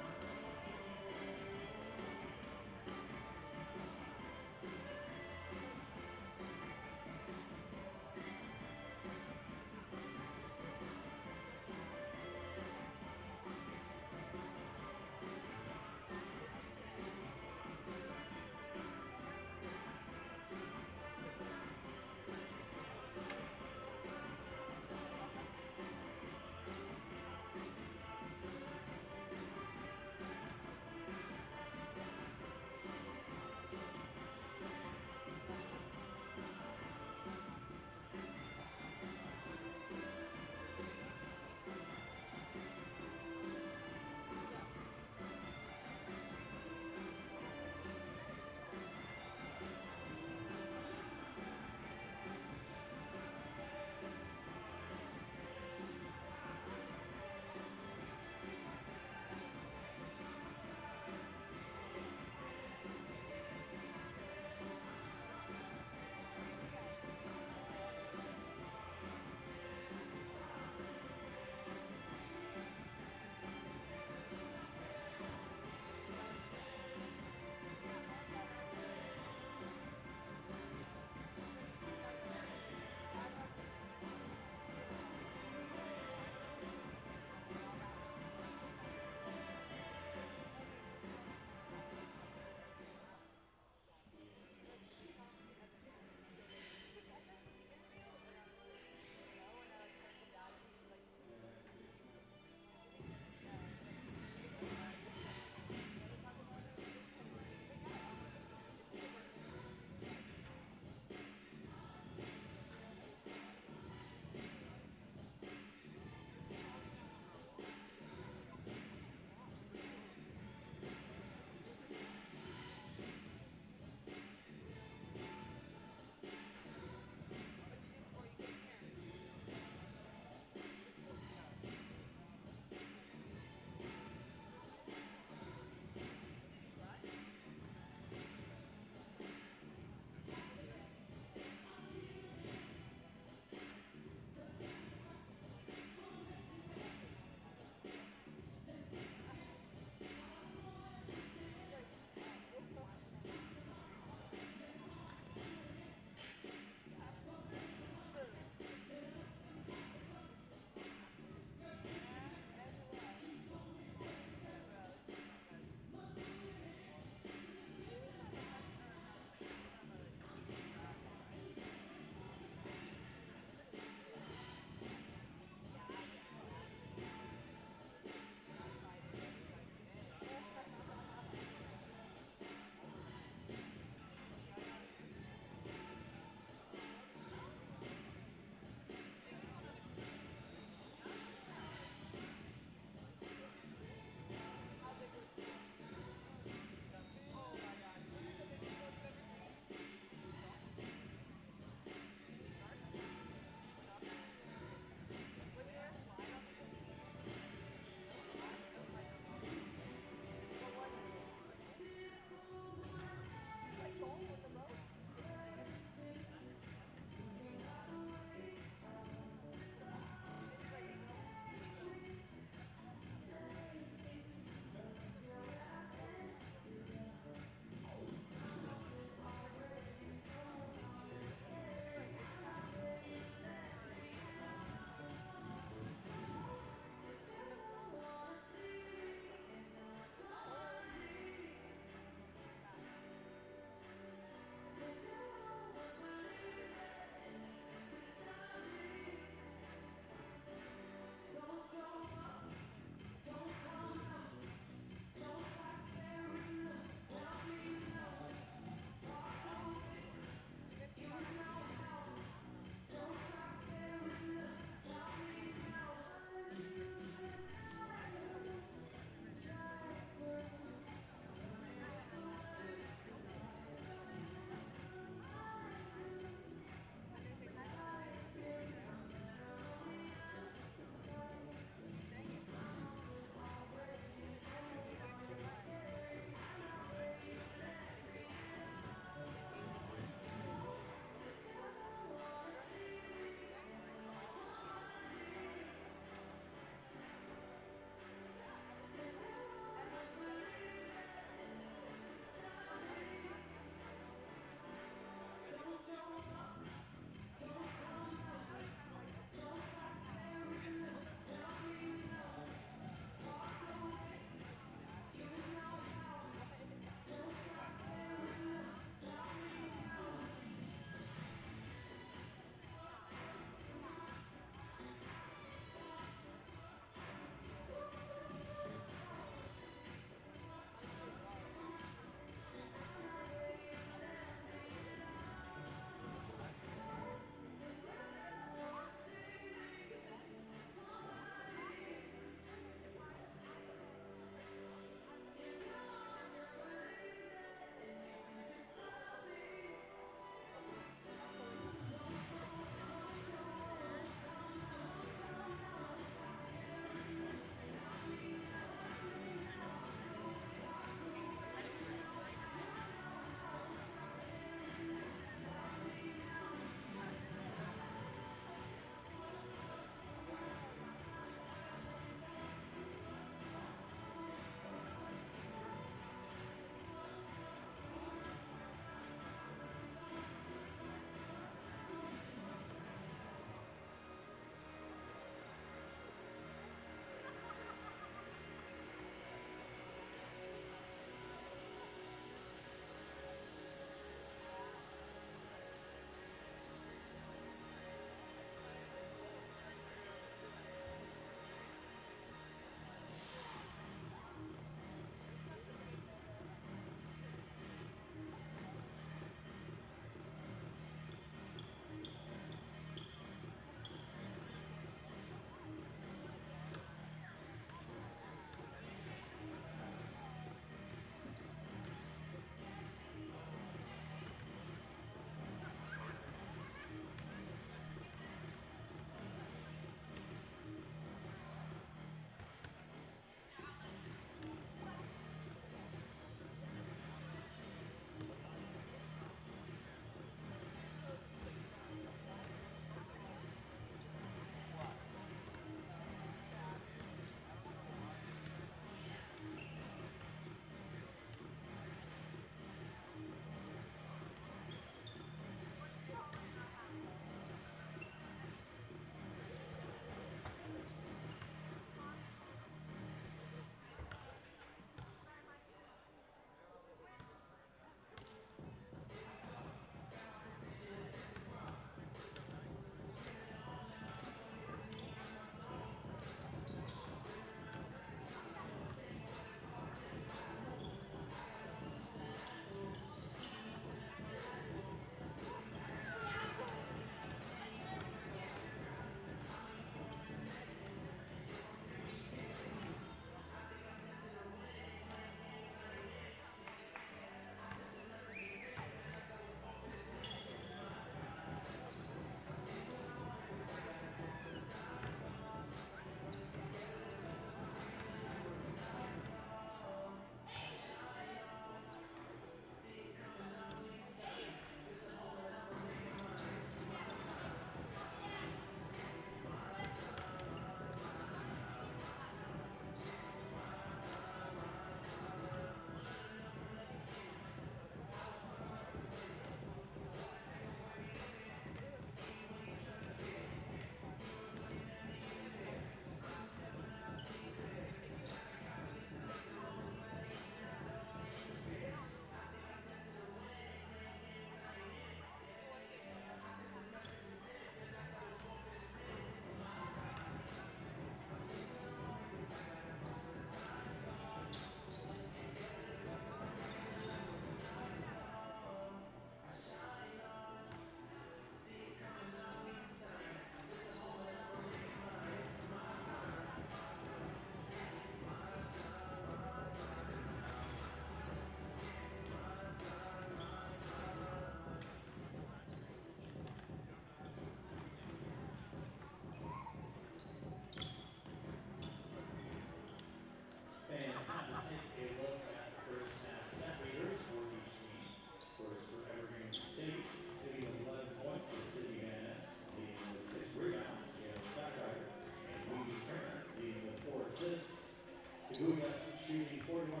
Guda shooting 41.4%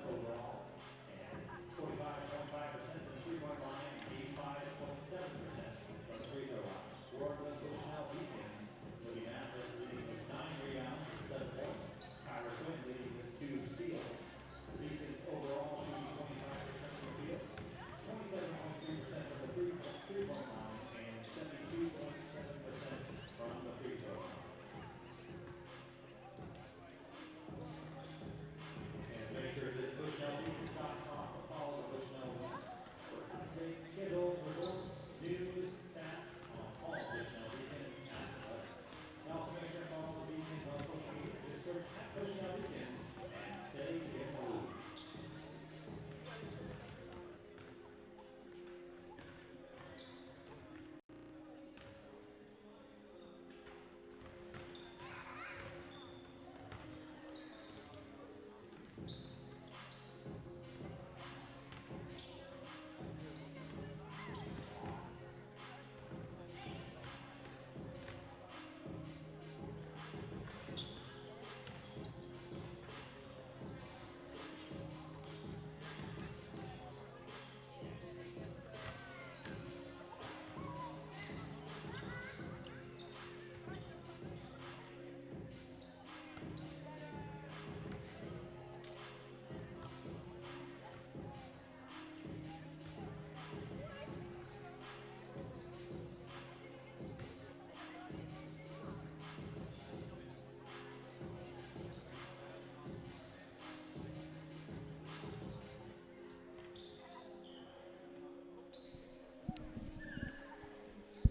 overall and 45.5% from the three-point line, 85.7% from the free throw line. For the Bushnell Beacons, Libby Mathis leading with 9 rebounds and 7 points. Kyra Quinn leading with 2 steals. The Beacons overall shooting 25% from the field, 27.3% from the three-point line, and 72.7% from the free throw line. And make sure that BushnellBeacons.com to follow the Bushnell Beacons for updates, schedules, results, news, stats on all Bushnell Beacons athletes. And also make sure to follow the Beacons on social media. Just search at Bushnell Beacons and stay in the loop.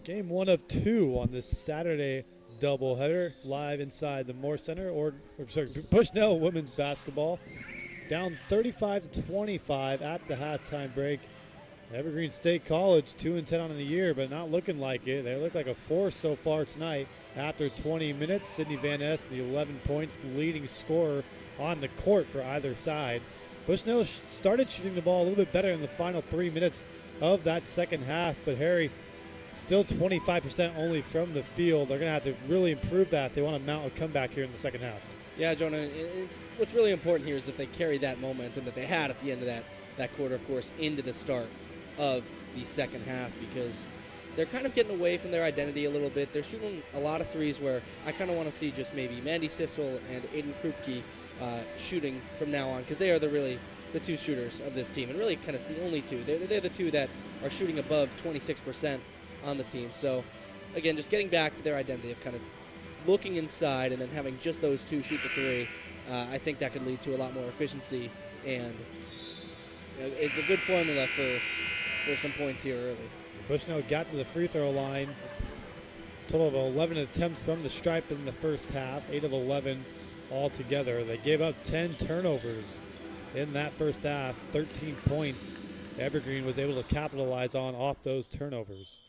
Game 1 of 2 on this Saturday doubleheader live inside the Moore Center, or Bushnell women's basketball. Down 35-25 at the halftime break. Evergreen State College 2-10 on the year, but not looking like it. They look like a force so far tonight. After 20 minutes, Sydney Van Ness, the 11 points, the leading scorer on the court for either side. Bushnell started shooting the ball a little bit better in the final 3 minutes of that second half, but Harry, still 25% only from the field. They're going to have to really improve that if they want to mount a comeback here in the second half. Yeah, Jonah, and what's really important here is if they carry that momentum that they had at the end of that quarter, of course, into the start of the second half, because they're kind of getting away from their identity a little bit. They're shooting a lot of threes where I kind of want to see just maybe Mandy Sissel and Aiden Krupke shooting from now on, because they are the two shooters of this team, and really kind of the only two. They're the two that are shooting above 26% on the team. So again, just getting back to their identity of kind of looking inside and then having just those two shoot the three, I think that could lead to a lot more efficiency, and it's a good formula for some points here early. Bushnell got to the free throw line. Total of 11 attempts from the stripe in the first half, 8 of 11 altogether. They gave up 10 turnovers in that first half, 13 points. Evergreen was able to capitalize on off those turnovers.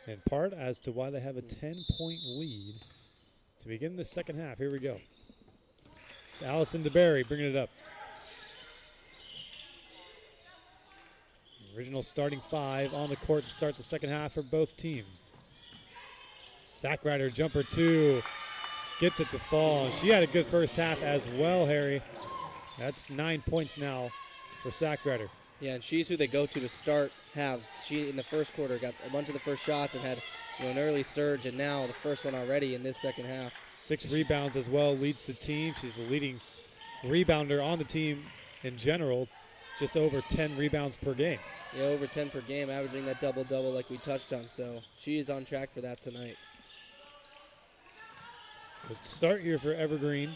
In part as to why they have a 10-point lead to begin the second half. Here we go. It's Allison DeBerry bringing it up. Original starting 5 on the court to start the second half for both teams. Sackrider jumper 2 gets it to fall. She had a good first half as well, Harry. That's 9 points now for Sackrider. Yeah, and she's who they go to start halves. She, in the first quarter, got a bunch of the first shots and had an early surge, and now the first one already in this second half. 6 rebounds as well, leads the team. She's the leading rebounder on the team in general, just over 10 rebounds per game. Yeah, over 10 per game, averaging that double-double like we touched on, so she is on track for that tonight. Goes to start here for Evergreen.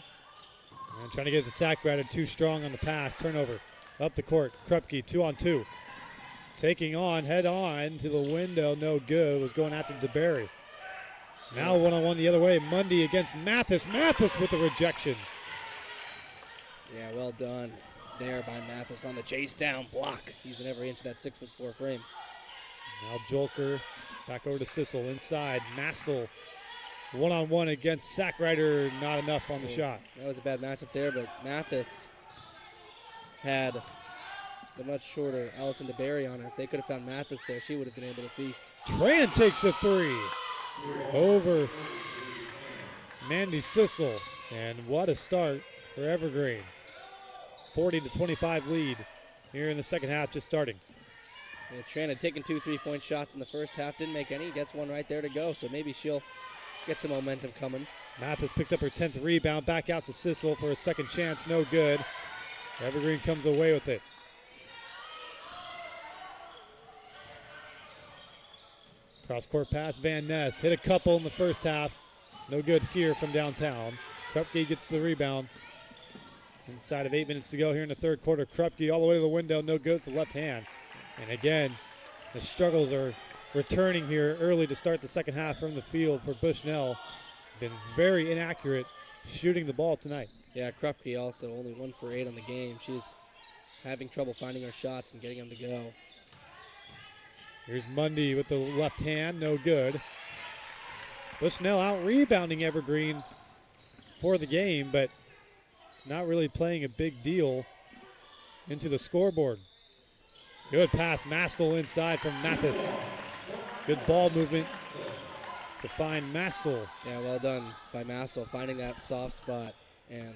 And trying to get the Sackrider too strong on the pass. Turnover up the court. Krupke 2-on-2. Taking on, head on to the window. No good. Was going after DeBerry. Now one-on-one the other way. Mundy against Mathis. Mathis with the rejection. Yeah, well done there by Mathis on the chase down block. Using every inch of that 6'4" frame. Now Jolker back over to Sissel inside. Mastel one-on-one against Sackrider. Not enough on the shot. That was a bad matchup there, but Mathis had the much shorter Allison DeBerry on her. If they could have found Mathis there, she would have been able to feast. Tran takes a 3 over Mandy Sissel. And what a start for Evergreen. 40-25 lead here in the second half, just starting. Yeah, Tran had taken 2 3-point shots in the first half, didn't make any. Gets one right there to go, so maybe she'll get some momentum coming. Mathis picks up her 10th rebound, back out to Sissel for a second chance, no good. Evergreen comes away with it. Cross-court pass, Van Ness. Hit a couple in the first half. No good here from downtown. Krupke gets the rebound. Inside of 8 minutes to go here in the third quarter. Krupke all the way to the window, no good with the left hand. And again, the struggles are returning here early to start the second half from the field for Bushnell. Been very inaccurate shooting the ball tonight. Yeah, Krupke also only 1 for 8 on the game. She's having trouble finding her shots and getting them to go. Here's Mundy with the left hand, no good. Bushnell out rebounding Evergreen for the game, but it's not really playing a big deal into the scoreboard. Good pass, Mastel inside from Mathis. Good ball movement to find Mastel. Yeah, well done by Mastel, finding that soft spot. And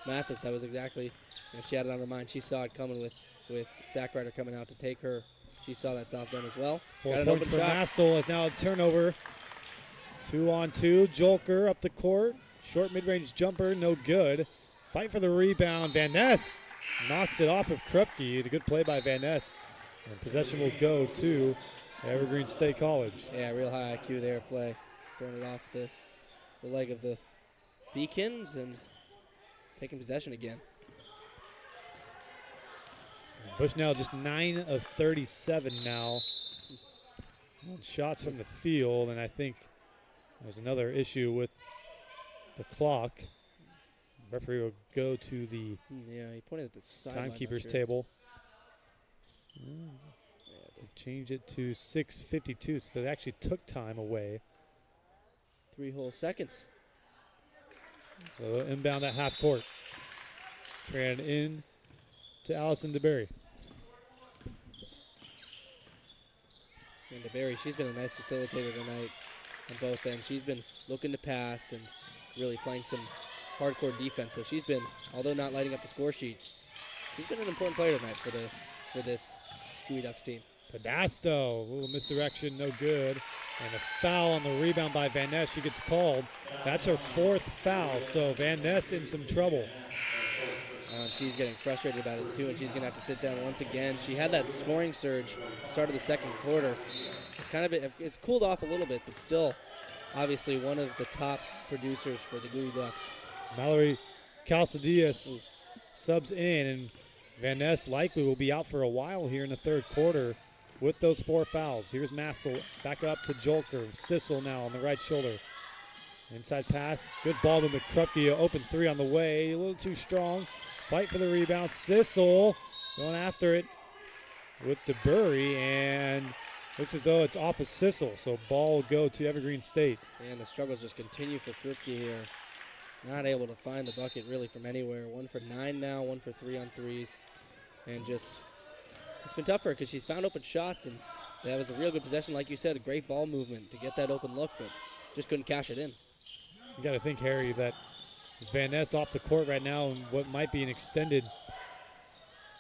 Mathis, that was exactly, she had it on her mind. She saw it coming with Zach Ryder coming out to take her. She saw that soft zone as well. 4 points for Mastel. Is now a turnover. 2-on-2. Jolker up the court. Short mid-range jumper, no good. Fight for the rebound. Van Ness knocks it off of Krupke. A good play by Van Ness. And possession will go to Evergreen State College. Yeah, real high IQ there play. Throwing it off the leg of the Beacons and taking possession again. Bushnell just 9 of 37 now on shots from the field, and I think there's another issue with the clock. The referee will go to the yeah, he pointed at the sideline, timekeeper's table. Change it to 6:52, so they actually took time away. 3 whole seconds. So they'll inbound that half court. Tran in to Allison DeBerry. And DeBerry, she's been a nice facilitator tonight on both ends. She's been looking to pass and really playing some hardcore defense. So she's been, although not lighting up the score sheet, she's been an important player tonight for this Dewey Ducks team. Pedasto, a little misdirection, no good. And a foul on the rebound by Van Ness. She gets called. That's her 4th foul, so Van Ness in some trouble. She's getting frustrated about it too, and she's going to have to sit down once again. She had that scoring surge at the start of the second quarter. It's cooled off a little bit, but still, obviously one of the top producers for the Dewey Ducks. Mallory Calzadias subs in, and Van Ness likely will be out for a while here in the third quarter with those 4 fouls. Here's Mastel back up to Jolker. Sissel now on the right shoulder. Inside pass, good ball to Krupke. Open 3 on the way, a little too strong. Fight for the rebound. Sissel going after it with DeBerry, and looks as though it's off of Sissel. So ball will go to Evergreen State. And the struggles just continue for Krupke here. Not able to find the bucket really from anywhere. 1 for 9 now, 1 for 3 on threes. And just, it's been tough for her because she's found open shots, and that was a real good possession. Like you said, a great ball movement to get that open look, but just couldn't cash it in. You got to think, Harry, that Van Ness off the court right now, and what might be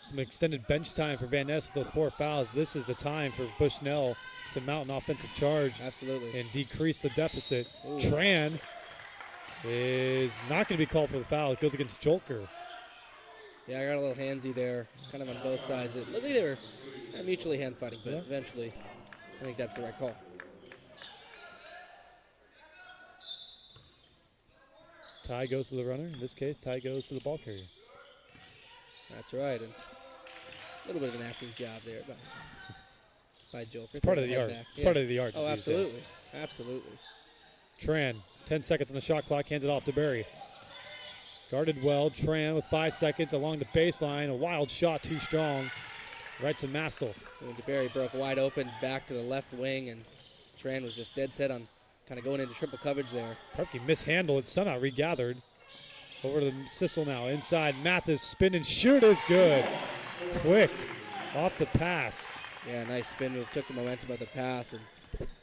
some extended bench time for Van Ness with those 4 fouls. This is the time for Bushnell to mount an offensive charge. Absolutely. And decrease the deficit. Ooh. Tran is not going to be called for the foul. It goes against Jolker. Yeah, I got a little handsy there, kind of on both sides. It looked like they were mutually hand fighting, but eventually I think that's the right call. Tie goes to the runner. In this case, tie goes to the ball carrier. That's right. And a little bit of an acting job there by Joker. It's part of the art. It's part of the art. Oh, absolutely. Absolutely. Tran, 10 seconds on the shot clock, hands it off to Berry. Guarded well. Tran with 5 seconds along the baseline. A wild shot, too strong. Right to Mastel. And DeBerry broke wide open back to the left wing, and Tran was just dead set on kind of going into triple coverage there. Krupke mishandled it, somehow regathered. Over to Sissel now. Inside, Mathis, spin and shoot is good. Quick, off the pass. Yeah, nice spin move. Took the momentum of the pass, and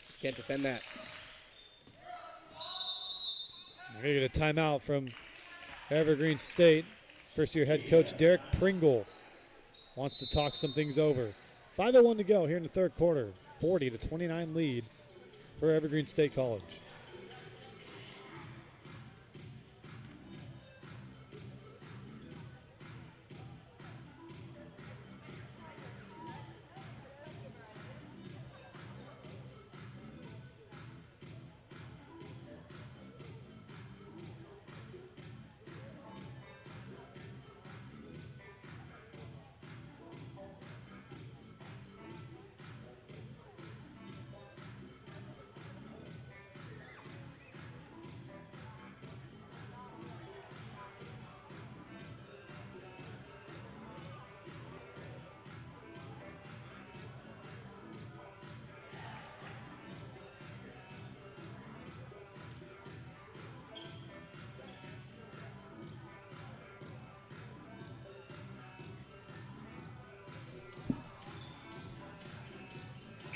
just can't defend that. We're going to get a timeout from Evergreen State. First-year head coach Derek Pringle wants to talk some things over. 5:01 to go here in the third quarter. 40-29 lead for Evergreen State College.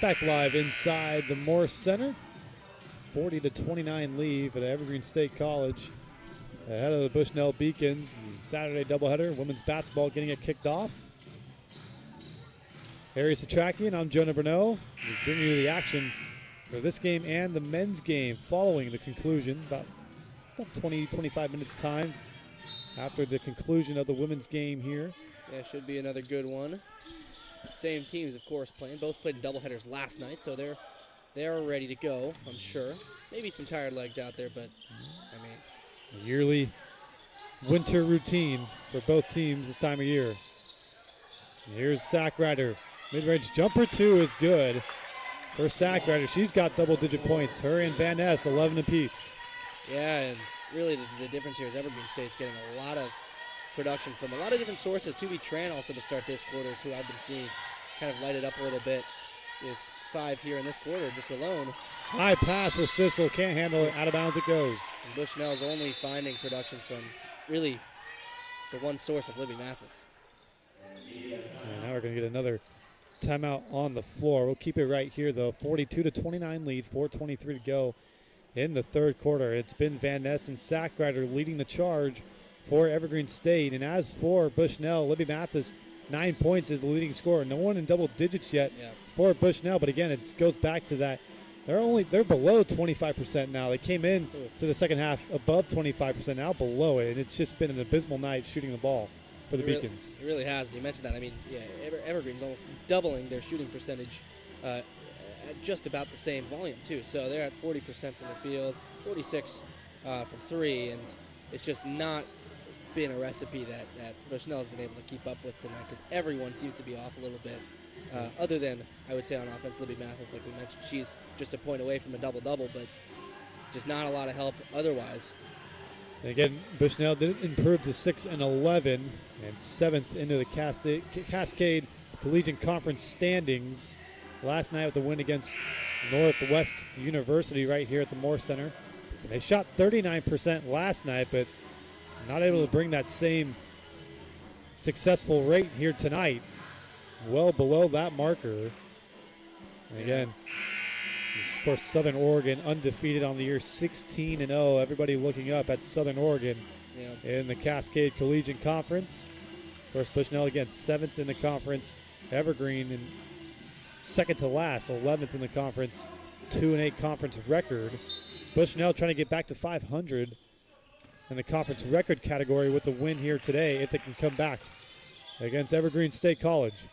Back live inside the Morse Center. 40-29 lead for the Evergreen State College. Ahead of the Bushnell Beacons. Saturday doubleheader. Women's basketball getting it kicked off. Harry Satrakian, I'm Jonah Bruneau. We're bringing you the action for this game and the men's game following the conclusion. About 20-25 minutes time after the conclusion of the women's game here. Yeah, should be another good one. Same teams, of course, playing. Both played in doubleheaders last night, so they're ready to go, I'm sure. Maybe some tired legs out there, but, I mean. A yearly winter routine for both teams this time of year. And here's Sackrider. Mid-range jumper 2 is good for Sackrider. She's got double-digit points. Her and Van Ness, 11 apiece. Yeah, and really the difference here is Evergreen State's getting a lot of production from a lot of different sources. Tubi Tran also to start this quarter is who I've been seeing kind of light it up a little bit. There's 5 here in this quarter just alone. High pass for Sissel, can't handle it, out of bounds it goes. And Bushnell's only finding production from really the one source of Libby Mathis. And now we're going to get another timeout on the floor. We'll keep it right here though. 42-29 lead, 4:23 to go in the third quarter. It's been Van Ness and Sackrider leading the charge for Evergreen State. And as for Bushnell, Libby Mathis, 9 points is the leading scorer. No one in double digits yet for Bushnell. But again, it goes back to that. They're below 25% now. They came in to the second half above 25%, now below it. And it's just been an abysmal night shooting the ball for the Beacons. It really has. You mentioned that. I mean, yeah, Evergreen's almost doubling their shooting percentage at just about the same volume, too. So they're at 40% from the field, 46 from 3, and it's just not been a recipe that Bushnell's been able to keep up with tonight because everyone seems to be off a little bit. Other than, I would say, on offense, Libby Mathis, like we mentioned, she's just a point away from a double-double, but just not a lot of help otherwise. And again, Bushnell did improve to 6-11 and 7th into the Cascade Collegiate Conference standings last night with the win against Northwest University right here at the Moore Center. And they shot 39% last night, but not able to bring that same successful rate here tonight. Well below that marker. And again, of course, Southern Oregon undefeated on the year, 16-0. Everybody looking up at Southern Oregon in the Cascade Collegiate Conference. Of course, Bushnell again 7th in the conference. Evergreen in second to last, 11th in the conference, 2-8 conference record. Bushnell trying to get back to 500 in the conference record category with the win here today if they can come back against Evergreen State College.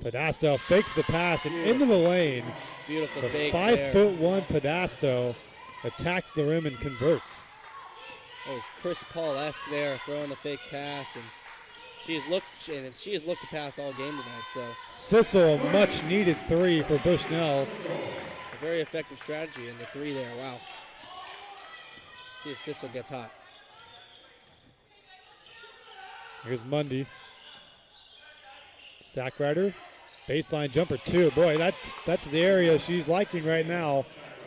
Podasto fakes the pass and into the lane. Beautiful the fake 5'1" Podasto attacks the rim and converts. That was Chris Paul-esque there, throwing the fake pass, and she has looked to pass all game tonight. So Sissel, a much-needed 3 for Bushnell. A very effective strategy in the 3 there. Wow. See if Sissel gets hot. Here's Mundy. Sackrider, baseline jumper 2. Boy, that's the area she's liking right now.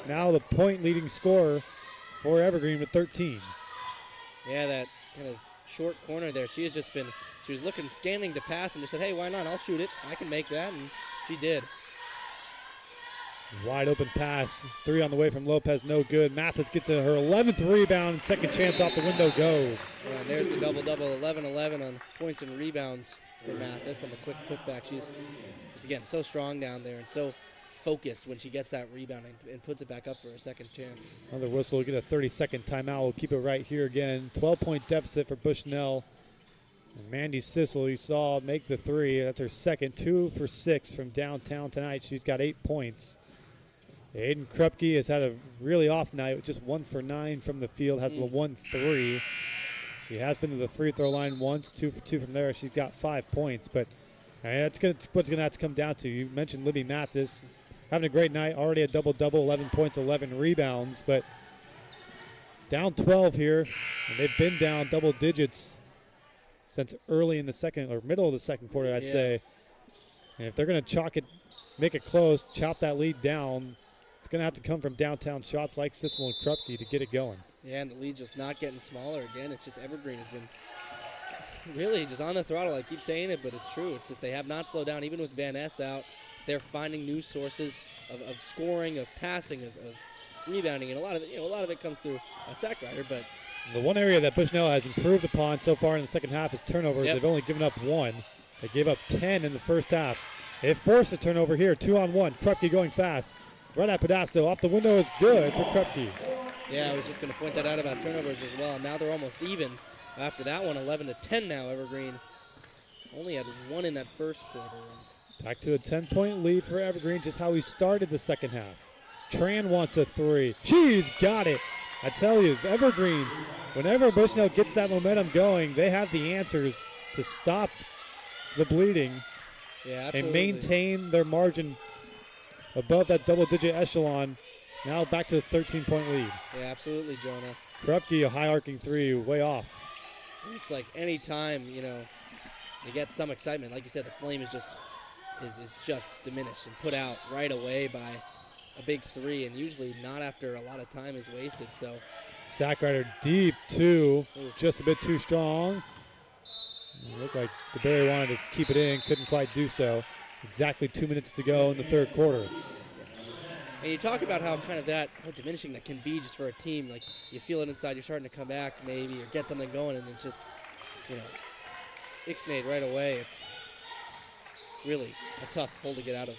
Now the point leading scorer for Evergreen with 13. Yeah, that kind of short corner there. She was looking, scanning to pass, and they said, hey, why not? I'll shoot it. I can make that, and she did. Wide open pass. 3 on the way from Lopez, no good. Mathis gets her 11th rebound. Second chance off the window goes. Yeah, and there's the double-double, 11-11 on points and rebounds for Mathis on the quick putback. She's again, so strong down there and so focused when she gets that rebound and puts it back up for a second chance. Another whistle. We'll get a 30-second timeout. We'll keep it right here again. 12-point deficit for Bushnell. And Mandy Sissel, you saw, make the 3. That's her second. 2 for 6 from downtown tonight. She's got 8 points. Aiden Krupke has had a really off night with just 1 for 9 from the field. Has the 1-3. She has been to the free throw line once. 2 for 2 from there. She's got 5 points. But that's what's going to have to come down to. You mentioned Libby Mathis having a great night. Already a double-double, 11 points, 11 rebounds. But down 12 here. And they've been down double digits since early in the second or middle of the second quarter, I'd say. And if they're going to chalk it, make it close, chop that lead down, it's going to have to come from downtown shots like Sissel and Krupke to get it going. Yeah, and the lead's just not getting smaller again. It's just Evergreen has been really just on the throttle. I keep saying it, but it's true. It's just they have not slowed down. Even with Van Ness out, they're finding new sources of scoring, of passing, of rebounding, and a lot of it comes through Sackrider, but the one area that Bushnell has improved upon so far in the second half is turnovers. They've only given up 1. They gave up 10 in the first half. They forced a turnover here, 2-on-1. Krupke going fast. Right at Pedasto. Off the window is good for Krupke. Yeah, I was just going to point that out about turnovers as well. Now they're almost even. After that one, 11-10 now, Evergreen. Only had 1 in that first quarter. Back to a 10-point lead for Evergreen, just how we started the second half. Tran wants a 3. She's got it. I tell you, Evergreen, whenever Bushnell gets that momentum going, they have the answers to stop the bleeding and maintain their margin above that double-digit echelon. Now back to the 13-point lead. Yeah, absolutely, Jonah. Krupke, a high-arcing 3, way off. It's like any time, they get some excitement. Like you said, the flame is just diminished and put out right away by a big 3, and usually not after a lot of time is wasted. So Sackrider deep 2, just a bit too strong. It looked like DeBerry wanted to keep it in, couldn't quite do so. Exactly 2 minutes to go in the third quarter. And you talk about how how diminishing that can be just for a team. Like, you feel it inside, you're starting to come back maybe or get something going, and it's just, ixnayed right away. It's really a tough hole to get out of.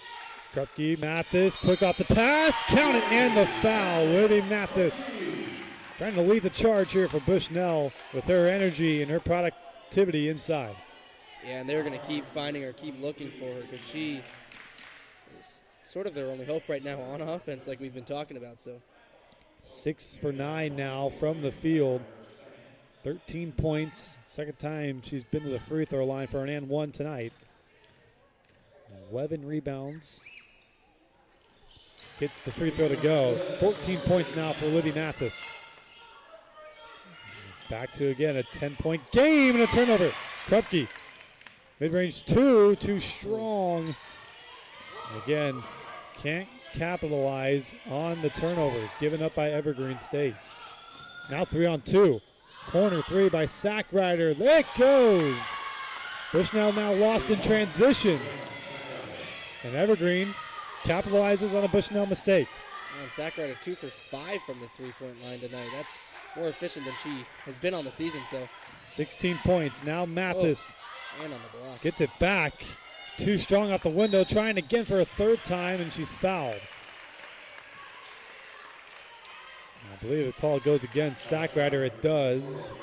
Krupke, Mathis, quick off the pass, count it, and the foul. Libby Mathis trying to lead the charge here for Bushnell with her energy and her productivity inside. Yeah, and they're going to keep finding her, keep looking for her, because she is sort of their only hope right now on offense, like we've been talking about. So 6 for 9 now from the field. 13 points. Second time she's been to the free throw line for an and 1 tonight. 11 rebounds. Gets the free throw to go. 14 points now for Libby Mathis. Back to, again, a 10-point game and a turnover. Krupke, mid-range 2, too strong. Again, can't capitalize on the turnovers given up by Evergreen State. Now 3-on-2. Corner 3 by Sackrider. There it goes. Bushnell now lost in transition. And Evergreen capitalizes on a Bushnell mistake. And Sackrider 2 for 5 from the three-point line tonight. That's more efficient than she has been on the season. So 16 points. Now Mathis and on the block. Gets it back. Too strong off the window. Trying again for a third time, and she's fouled. I believe the call goes against Sackrider. It does.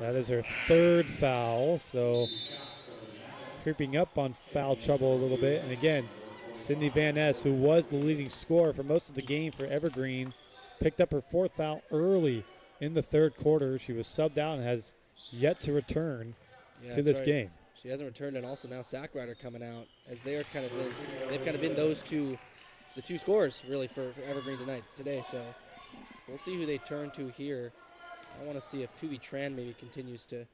That is her third foul. So creeping up on foul trouble a little bit. And again, Sydney Van Ness, who was the leading scorer for most of the game for Evergreen, picked up her fourth foul early in the third quarter. She was subbed out and has yet to return to this game. She hasn't returned, and also now Sackrider coming out, as they've kind of been those two, the two scorers really for Evergreen today. So we'll see who they turn to here. I want to see if Tuvi Tran maybe continues to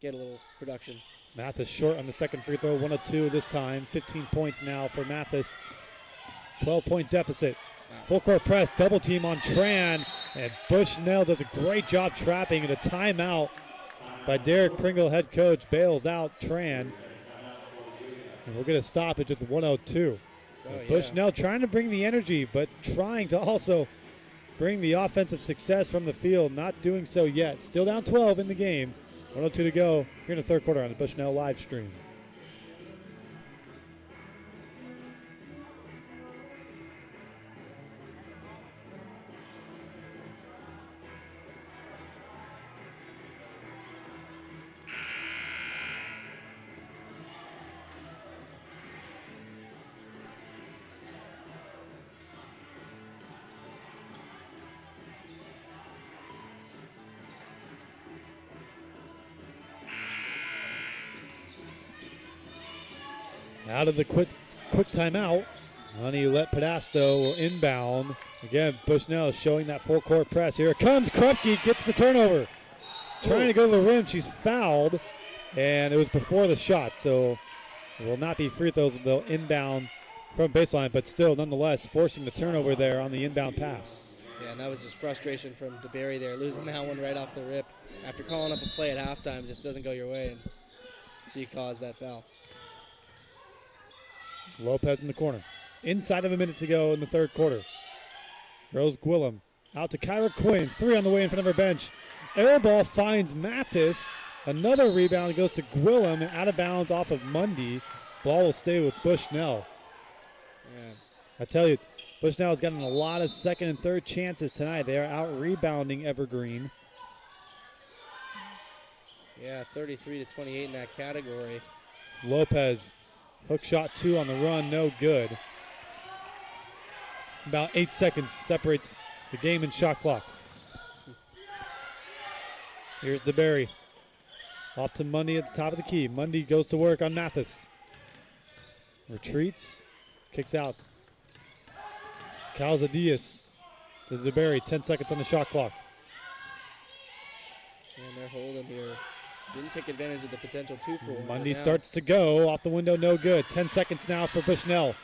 get a little production. Mathis short on the second free throw, 1 of 2 this time. 15 points now for Mathis. 12-point deficit. Wow. Full court press, double team on Tran, and Bushnell does a great job trapping, and a timeout by Derek Pringle, head coach, bails out Tran. And we're going to stop at just 102. Bushnell trying to bring the energy, but trying to also bring the offensive success from the field. Not doing so yet. Still down 12 in the game. 1:02 to go here in the third quarter on the Bushnell live stream. Out of the quick timeout. Let Pedasto will inbound. Again, Bushnell showing that full court press. Here it comes. Krupke gets the turnover. Trying to go to the rim. She's fouled. And it was before the shot. So it will not be free throws. They'll inbound from baseline. But still, nonetheless, forcing the turnover there on the inbound pass. Yeah, and that was just frustration from DeBerry there. Losing that one right off the rip. After calling up a play at halftime, just doesn't go your way. And she caused that foul. Lopez in the corner. Inside of a minute to go in the third quarter. Rose Gwillem out to Kyra Quinn. 3 on the way in front of her bench. Air ball finds Mathis. Another rebound goes to Gwillem and out of bounds off of Mundy. Ball will stay with Bushnell. Yeah. I tell you, Bushnell has gotten a lot of second and third chances tonight. They are out rebounding Evergreen. Yeah, 33-28 in that category. Lopez. Hook shot 2 on the run, no good. About 8 seconds separates the game and shot clock. Here's DeBerry. Off to Mundy at the top of the key. Mundy goes to work on Mathis. Retreats. Kicks out. Calzadias to DeBerry. 10 seconds on the shot clock. And they're holding here. Didn't take advantage of the potential 2-for-1. Mundy starts to go. Off the window, no good. 10 seconds now for Bushnell.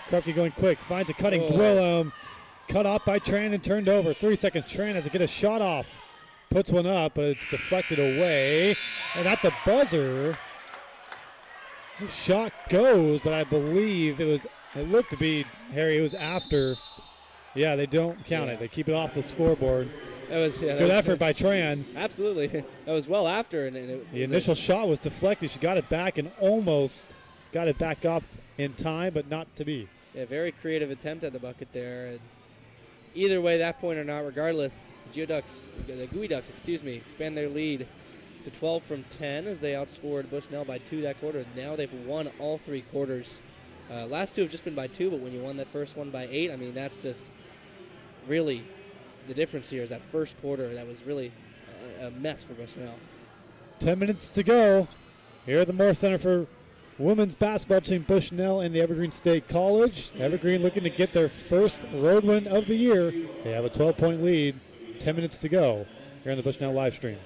Krupke going quick. Finds a cutting. Gwillem. Cut off by Tran and turned over. 3 seconds. Tran has to get a shot off. Puts one up, but it's deflected away. And at the buzzer, the shot goes, but I believe it looked to be, Harry, it was after. Yeah, they don't count it. They keep it off the scoreboard. That was good effort by Tran. Absolutely. That was well after. The initial shot was deflected. She got it back and almost got it back up in time, but not to be. Yeah, very creative attempt at the bucket there. And either way, that point or not, regardless, the Gooey Ducks, expand their lead to 12 from 10 as they outscored Bushnell by 2 that quarter. Now they've won all 3 quarters. Last 2 have just been by 2, but when you won that first one by 8, I mean, that's just really the difference here is that first quarter. That was really a mess for Bushnell. 10 minutes to go here at the Moore Center for women's basketball between Bushnell and the Evergreen State College. Evergreen looking to get their first road win of the year. They have a 12-point lead. 10 minutes to go here on the Bushnell live stream.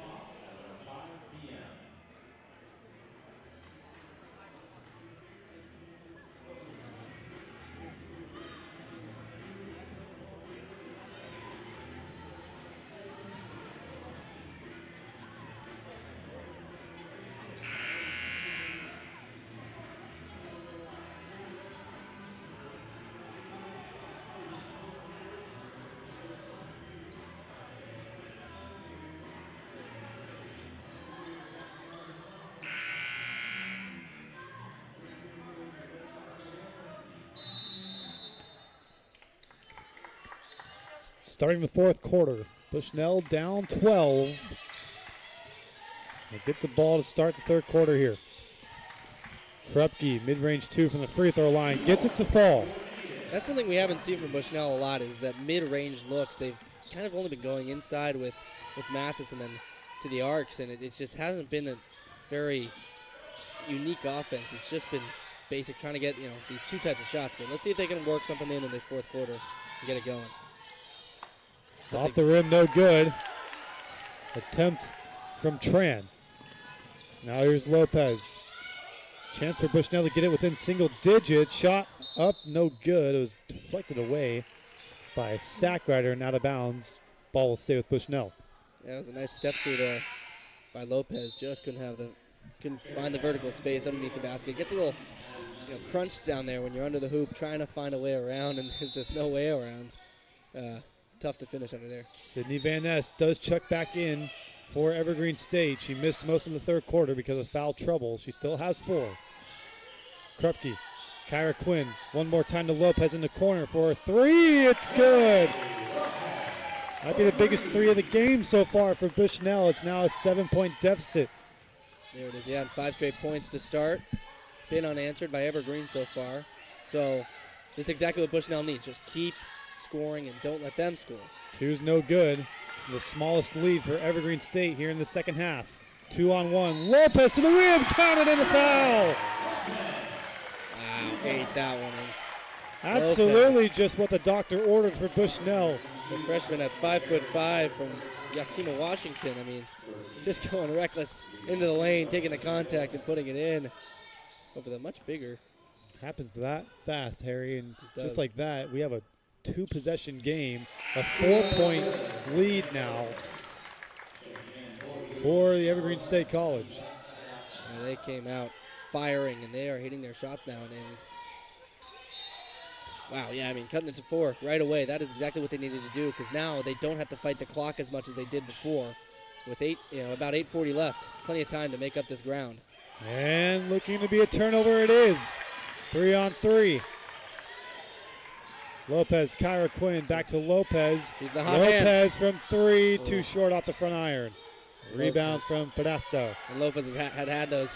Starting the fourth quarter, Bushnell down 12. They get the ball to start the third quarter here. Krupke, mid-range 2 from the free throw line, gets it to fall. That's something we haven't seen from Bushnell a lot is that mid-range looks. They've kind of only been going inside with Mathis and then to the arcs, and it just hasn't been a very unique offense. It's just been basic, trying to get these 2 types of shots. But let's see if they can work something in this fourth quarter and get it going. Off the rim, no good. Attempt from Tran. Now here's Lopez. Chance for Bushnell to get it within single digits. Shot up, no good. It was deflected away by Sackrider and out of bounds. Ball will stay with Bushnell. Yeah, it was a nice step through there by Lopez. Just couldn't have the Can find the vertical space underneath the basket. Gets a little crunched down there when you're under the hoop trying to find a way around, and there's just no way around. It's tough to finish under there. Sydney Van Ness does check back in for Evergreen State. She missed most of the third quarter because of foul trouble. She still has 4. Krupke, Kyra Quinn, one more time to Lopez in the corner for a 3. It's good. Might be the biggest 3 of the game so far for Bushnell. It's now a 7-point deficit. There it is, yeah, and 5 straight points to start. Been unanswered by Evergreen so far. So this is exactly what Bushnell needs. Just keep scoring and don't let them score. 2's no good. The smallest lead for Evergreen State here in the second half. 2-on-1. Lopez to the rim, counted in the foul. Wow, ate that one. Absolutely just what the doctor ordered for Bushnell. The freshman at 5'5" from Yakima, Washington. I mean, just going reckless into the lane, taking the contact and putting it in over the much bigger. Happens that fast, Harry, and does. just like that, we have a 2-possession game, a 4-point lead now for the Evergreen State College. And they came out firing, and they are hitting their shots now. And wow, yeah, I mean, cutting it to 4 right away. That is exactly what they needed to do, because now they don't have to fight the clock as much as they did before. With about 8:40 left, plenty of time to make up this ground. And looking to be a turnover it is. 3-on-3. Lopez, Kyra Quinn, back to Lopez. She's the hot Lopez from 3, Oh. too short off the front iron. Rebound from Pedasto. And Lopez had those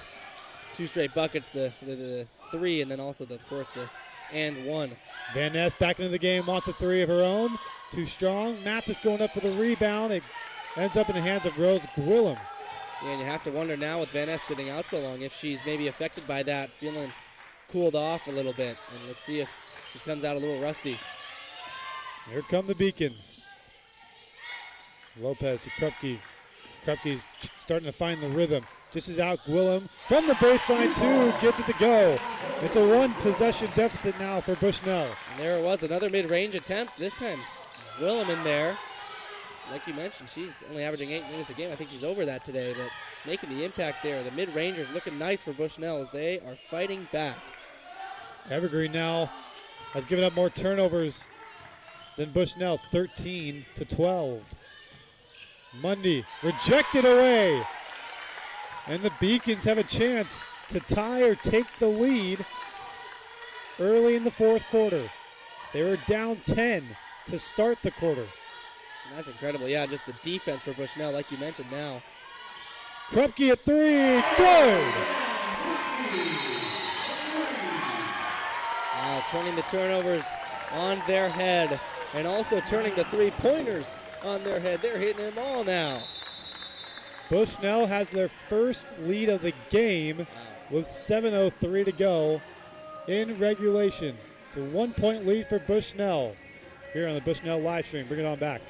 2 straight buckets, the 3, and then also, of course, the and 1. Van Ness back into the game, wants a 3 of her own. Too strong. Mathis going up for the rebound. It ends up in the hands of Rose Gwillem. Yeah, and you have to wonder now with Van Ness sitting out so long if she's maybe affected by that, feeling cooled off a little bit. And let's see if she comes out a little rusty. Here come the Beacons. Lopez to Krupke. Krupke's starting to find the rhythm. This is out Gwillem from the baseline, 2, gets it to go. It's a 1-possession deficit now for Bushnell. And there it was, another mid-range attempt. This time, Gwillem in there. Like you mentioned, she's only averaging 8 minutes a game. I think she's over that today, but making the impact there. The mid-rangers looking nice for Bushnell as they are fighting back. Evergreen now has given up more turnovers than Bushnell, 13-12. Mundy rejected away. And the Beacons have a chance to tie or take the lead early in the 4th quarter. They were down 10 to start the quarter. And that's incredible. Yeah, just the defense for Bushnell, like you mentioned now. Krupke at 3, good! Wow, turning the turnovers on their head and also turning the 3-pointers on their head. They're hitting them all now. Bushnell has their first lead of the game with 7:03 to go in regulation. It's a 1-point lead for Bushnell here on the Bushnell live stream. Bring it on back.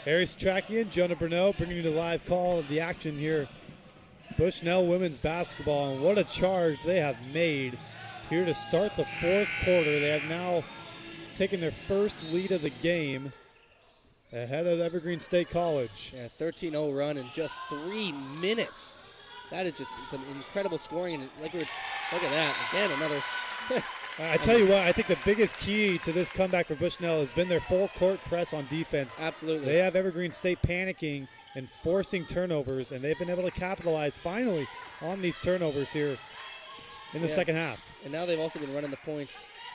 Harry Satrakian, Jonah Brunel bringing you the live call of the action here. Bushnell women's basketball, and what a charge they have made here to start the 4th quarter. They have now taken their first lead of the game ahead of Evergreen State College. Yeah, 13-0 run in just 3 minutes. That is just some incredible scoring. And look at that. Again, another I tell you what, I think the biggest key to this comeback for Bushnell has been their full court press on defense. Absolutely. They have Evergreen State panicking and forcing turnovers, and they've been able to capitalize finally on these turnovers here in the second half. And now they've also been running the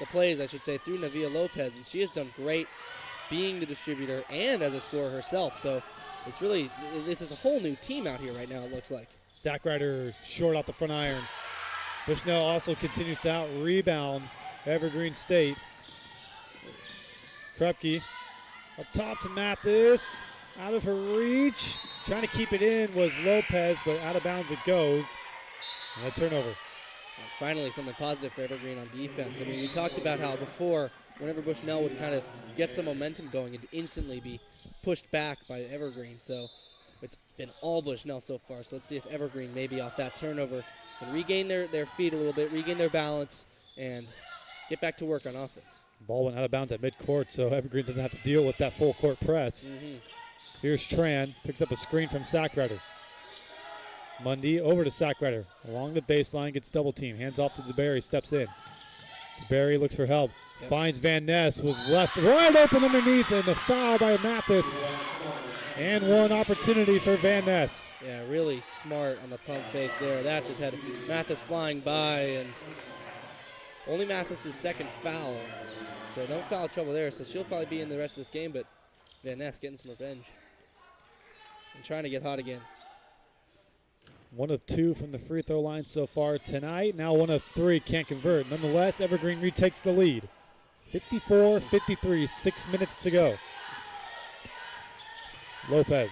plays, I should say, through Navia Lopez, and she has done great being the distributor and as a scorer herself. So it's really, this is a whole new team out here right now, it looks like. Sackrider short off the front iron. Bushnell also continues to out-rebound Evergreen State. Krupke up top to Mathis. Out of her reach. Trying to keep it in was Lopez, but out of bounds it goes. And a turnover. Finally, something positive for Evergreen on defense. I mean, we talked about how before, whenever Bushnell would kind of get some momentum going, it'd instantly be pushed back by Evergreen. So it's been all Bushnell so far. So let's see if Evergreen, maybe off that turnover, can regain their feet a little bit, regain their balance, and get back to work on offense. Ball went out of bounds at midcourt, so Evergreen doesn't have to deal with that full court press. Here's Tran, picks up a screen from Sackrider. Mundy over to Sackrider. Along the baseline, gets double team. Hands off to DeBerry, steps in. DeBerry looks for help. Finds Van Ness, was left wide open underneath, and the foul by Mathis. And one opportunity for Van Ness. Yeah, really smart on the pump fake there. That just had Mathis flying by, and only Mathis' second foul. So no foul trouble there, so she'll probably be in the rest of this game, but Van Ness getting some revenge and trying to get hot again. 1 of 2 from the free throw line so far tonight. Now 1 of 3, can't convert. Nonetheless, Evergreen retakes the lead. 54-53, 6 minutes to go. Lopez.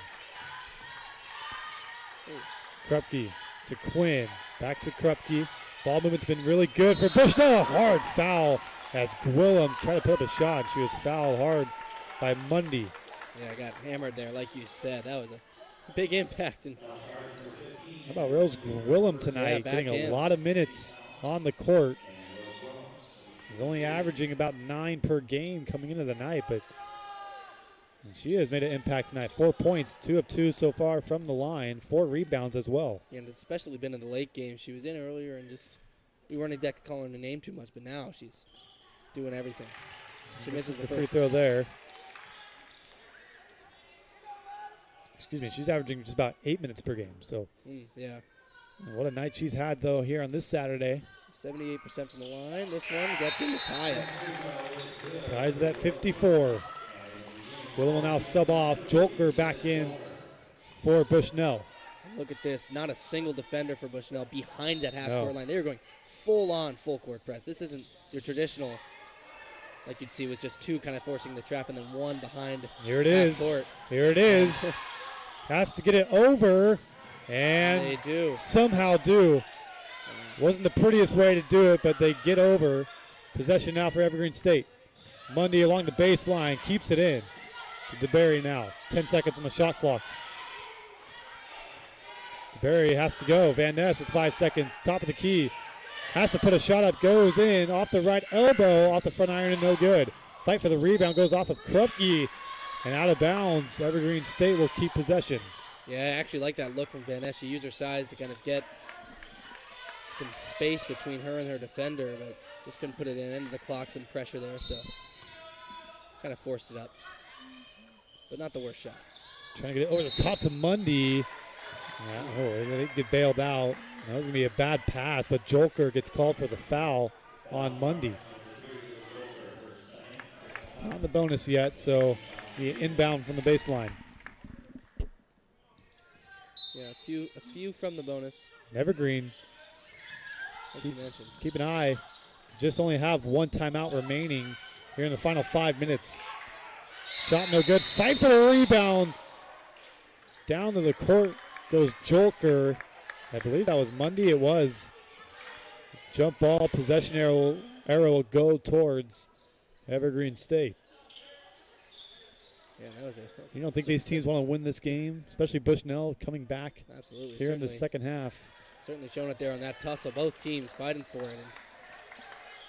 Krupke to Quinn. Back to Krupke. Ball movement's been really good for Bushnell. Hard foul as Gwillem tried to put up a shot. She was fouled hard by Mundy. Yeah, got hammered there, like you said. That was a big impact. And how about Rose Gwillem tonight, getting a lot of minutes on the court. He's only averaging about 9 per game coming into the night, but she has made an impact tonight. 4 points, 2 of 2 so far from the line, 4 rebounds as well. Yeah, and especially been in the late game. She was in earlier and just, we weren't exactly calling her name too much, but now she's doing everything. She misses the free throw there. Excuse me, she's averaging just about 8 minutes per game. So, yeah. What a night she's had, though, here on this Saturday. 78% from the line. This one gets in to tie it. Ties it at 54. Gwillem will now sub off. Jolker back in for Bushnell. Look at this. Not a single defender for Bushnell behind that half-court line. They were going full-on full-court press. This isn't your traditional, like you'd see with just 2 kind of forcing the trap and then 1 behind. Here it is. Here it is. Has to get it over, and they do. Somehow do. Wasn't the prettiest way to do it, but they get over. Possession now for Evergreen State. Mundy along the baseline, keeps it in. To DeBerry now. 10 seconds on the shot clock. DeBerry has to go. Van Ness with 5 seconds. Top of the key. Has to put a shot up. Goes in off the right elbow. Off the front iron and no good. Fight for the rebound. Goes off of Krupke. And out of bounds. Evergreen State will keep possession. Yeah, I actually like that look from Van Ness. She used her size to kind of get some space between her and her defender, but just couldn't put it in. End of the clock, some pressure there, so kind of forced it up. But not the worst shot. Trying to get it over the top to Mundy. Yeah, they get bailed out. That was going to be a bad pass, but Jolker gets called for the foul on Mundy. Not on the bonus yet, so the inbound from the baseline. Yeah, a few from the bonus. Evergreen, keep an eye. Just only have 1 timeout remaining here in the final 5 minutes. Shot no good. Fight for the rebound. Down to the court goes Jolker. I believe that was Mundy. It was. Jump ball, possession arrow will go towards Evergreen State. Yeah, that was you don't think these teams want to win this game, especially Bushnell coming back absolutely here in the second half? Certainly showing it there on that tussle. Both teams fighting for it and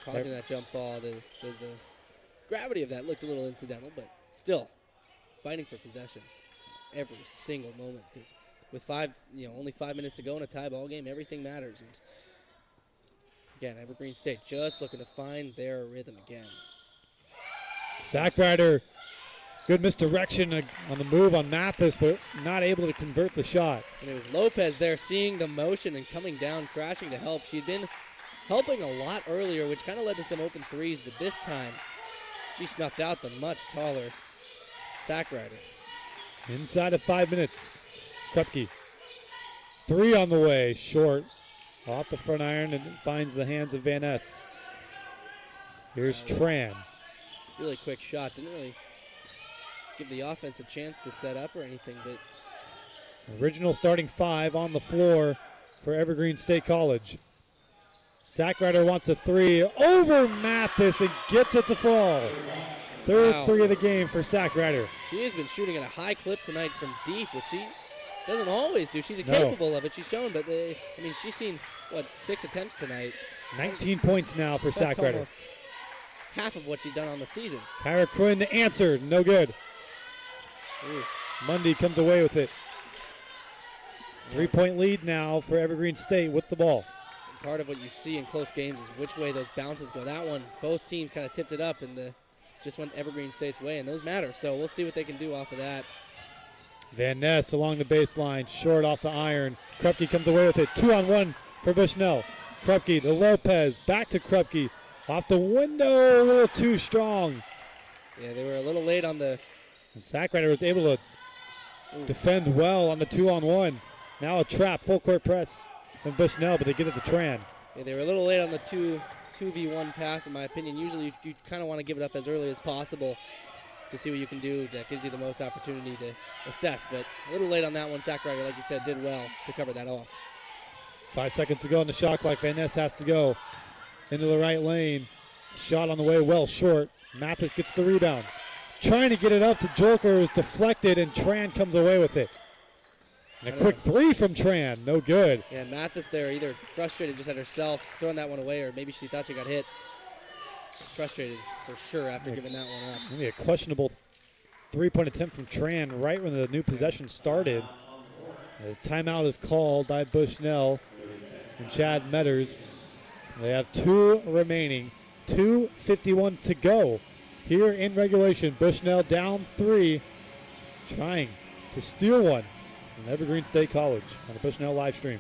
causing that jump ball. The gravity of that looked a little incidental, but still fighting for possession every single moment. Because with only 5 minutes to go in a tie ball game, everything matters. And Again, Evergreen State just looking to find their rhythm again. Sackrider, good misdirection on the move on Mathis, but not able to convert the shot. And it was Lopez there seeing the motion and coming down, crashing to help. She'd been helping a lot earlier, which kind of led to some open threes, but this time she snuffed out the much taller Sackrider. Inside of 5 minutes, Krupke. 3 on the way, short. Off the front iron and finds the hands of Van Ness. Here's Tran. Really quick shot. Didn't really give the offense a chance to set up or anything, but original starting 5 on the floor for Evergreen State College. Sackrider wants a 3 over Mathis and gets it to fall. Third 3 of the game for Sackrider. She has been shooting at a high clip tonight from deep, which she doesn't always do. She's capable of it. She's shown, but she's seen 6 attempts tonight. 19 points now for That's Sackrider. Almost half of what she's done on the season. Kyra Quinn the answer, no good. Ooh. Mundy comes away with it. 3-point lead now for Evergreen State with the ball. And part of what you see in close games is which way those bounces go. That one, both teams kind of tipped it up and just went Evergreen State's way, and those matter. So we'll see what they can do off of that. Van Ness along the baseline, short off the iron. Krupke comes away with it. 2-on-1 for Bushnell. Krupke to Lopez, back to Krupke. Off the window, a little too strong. Yeah, they were a little late on the... Sackrider was able to defend well on the 2-on-1. Now a trap, full court press from Bushnell, but they get it to Tran. Yeah, they were a little late on the 2v1 pass, in my opinion. Usually you kind of want to give it up as early as possible to see what you can do that gives you the most opportunity to assess. But a little late on that one. Sackrider, like you said, did well to cover that off. 5 seconds to go on the shot clock. Van Ness has to go into the right lane. Shot on the way, well short. Mathis gets the rebound. Trying to get it up to Jolker, was deflected, and Tran comes away with it. And a quick 3 from Tran, no good. Yeah, Mathis there either frustrated just at herself, throwing that one away, or maybe she thought she got hit. Frustrated for sure after giving that one up. Maybe a questionable 3-point attempt from Tran right when the new possession started. As timeout is called by Bushnell and Chad Metters. They have 2 remaining, 2:51 to go here in regulation. Bushnell down 3, trying to steal one from Evergreen State College on the Bushnell live stream.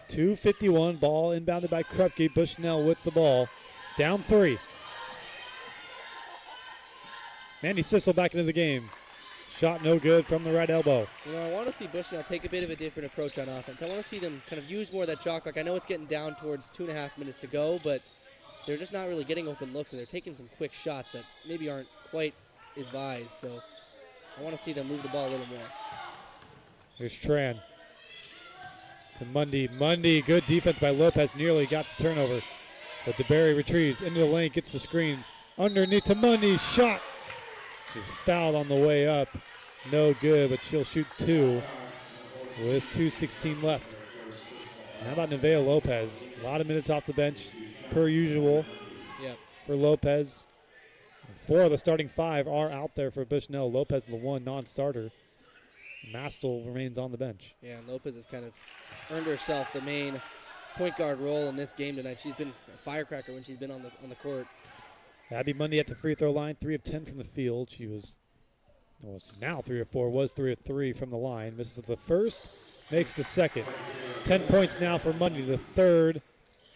.251, ball inbounded by Krupke. Bushnell with the ball. Down 3. Mandy Sissel back into the game. Shot no good from the right elbow. You know, I want to see Bushnell take a bit of a different approach on offense. I want to see them kind of use more of that shot clock. I know it's getting down towards 2.5 minutes to go, but they're just not really getting open looks, and they're taking some quick shots that maybe aren't quite advised. So I want to see them move the ball a little more. Here's Tran. To Mundy. Mundy, good defense by Lopez. Nearly got the turnover. But DeBerry retrieves into the lane, gets the screen. Underneath to Mundy. Shot. She's fouled on the way up. No good, but she'll shoot 2 with 2:16 left. How about Nevaeh Lopez? A lot of minutes off the bench, per usual for Lopez. 4 of the starting 5 are out there for Bushnell. Lopez, the one non-starter. Mastel remains on the bench. Yeah, and Lopez has kind of earned herself the main point guard role in this game tonight. She's been a firecracker when she's been on the court. Abby Mundy at the free throw line, 3 of 10 from the field. She was now 3 of 4, was 3 of 3 from the line. Misses the first, makes the second. 10 points now for Mundy, the third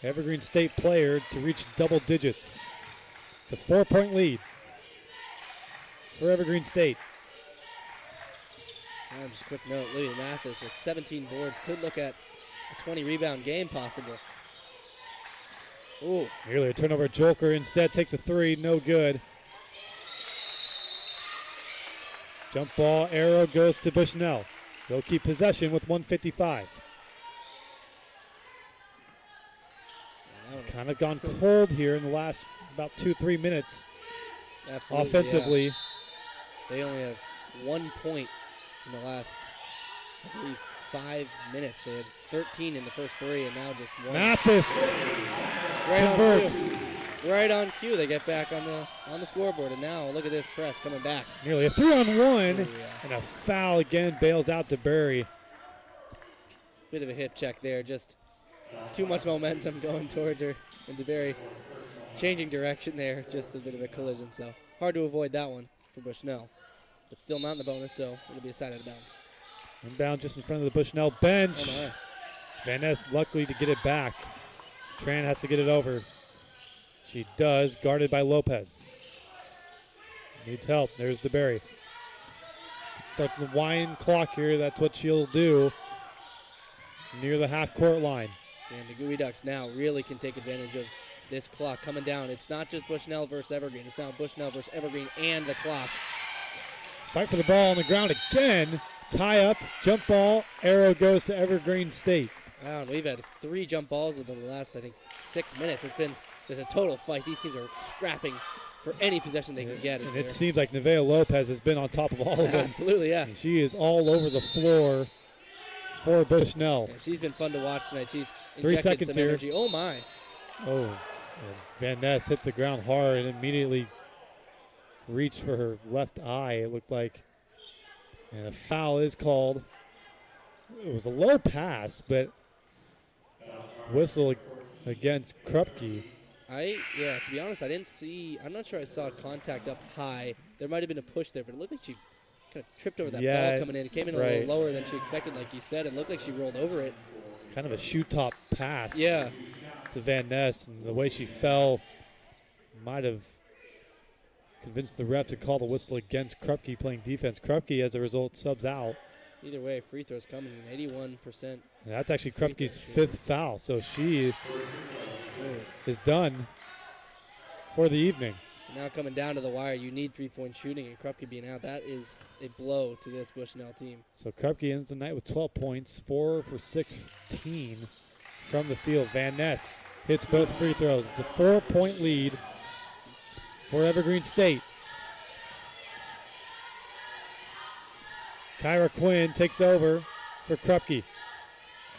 Evergreen State player to reach double digits. It's a 4-point lead for Evergreen State. Just a quick note, Lily Mathis with 17 boards could look at a 20 rebound game possible. Ooh. Nearly a turnover. Jolker instead takes a three. No good. Jump ball. Arrow goes to Bushnell. They'll keep possession with 1:55. Kind of gone cold here in the last about 2-3 minutes. Absolutely, offensively. yeah. They only have 1 point in the last, I believe, 5 minutes. They had 13 in the first 3, and now just 1. Mathis converts. Right on cue. They get back on the scoreboard, and now look at this press coming back. Nearly a 3-on-1, Ooh, yeah. and a foul again. Bails out to Berry. Bit of a hip check there. Just too much momentum going towards her, and DeBerry changing direction there. Just a bit of a collision. So hard to avoid that one for Bushnell, but still not in the bonus. So it'll be a side out of bounds. Inbound just in front of the Bushnell bench. Oh my. Van Ness luckily to get it back. Tran has to get it over. She does, guarded by Lopez. Needs help. There's DeBerry. Start the wind clock here. That's what she'll do near the half-court line. And the Gooey Ducks now really can take advantage of this clock coming down. It's not just Bushnell versus Evergreen. It's now Bushnell versus Evergreen and the clock. Fight for the ball on the ground again. Tie up, jump ball, arrow goes to Evergreen State. Wow, and we've had 3 jump balls within the last, I think, 6 minutes. There's a total fight. These teams are scrapping for any possession they can get. And it seems like Nevaeh Lopez has been on top of all of them. Absolutely, yeah. And she is all over the floor for Bushnell. Yeah, she's been fun to watch tonight. She's 3 injected seconds some here. energy. Oh, my. Oh, and Van Ness hit the ground hard and immediately reached for her left eye, it looked like. And a foul is called. It was a low pass, but whistle against Krupke. To be honest, I'm not sure I saw contact up high. There might have been a push there, but it looked like she kind of tripped over that ball coming in. It came in a little lower than she expected, like you said. It looked like she rolled over it. Kind of a shoe top pass. Yeah. To Van Ness, and the way she fell might have convinced the ref to call the whistle against Krupke playing defense. Krupke, as a result, subs out. Either way, free throws coming in 81%. And that's actually Krupke's 5th foul, so she is done for the evening. Now coming down to the wire, you need 3-point shooting, and Krupke being out, that is a blow to this Bushnell team. So Krupke ends the night with 12 points, 4 for 16 from the field. Van Ness hits both free throws. It's a 4-point lead for Evergreen State. Kyra Quinn takes over for Krupke.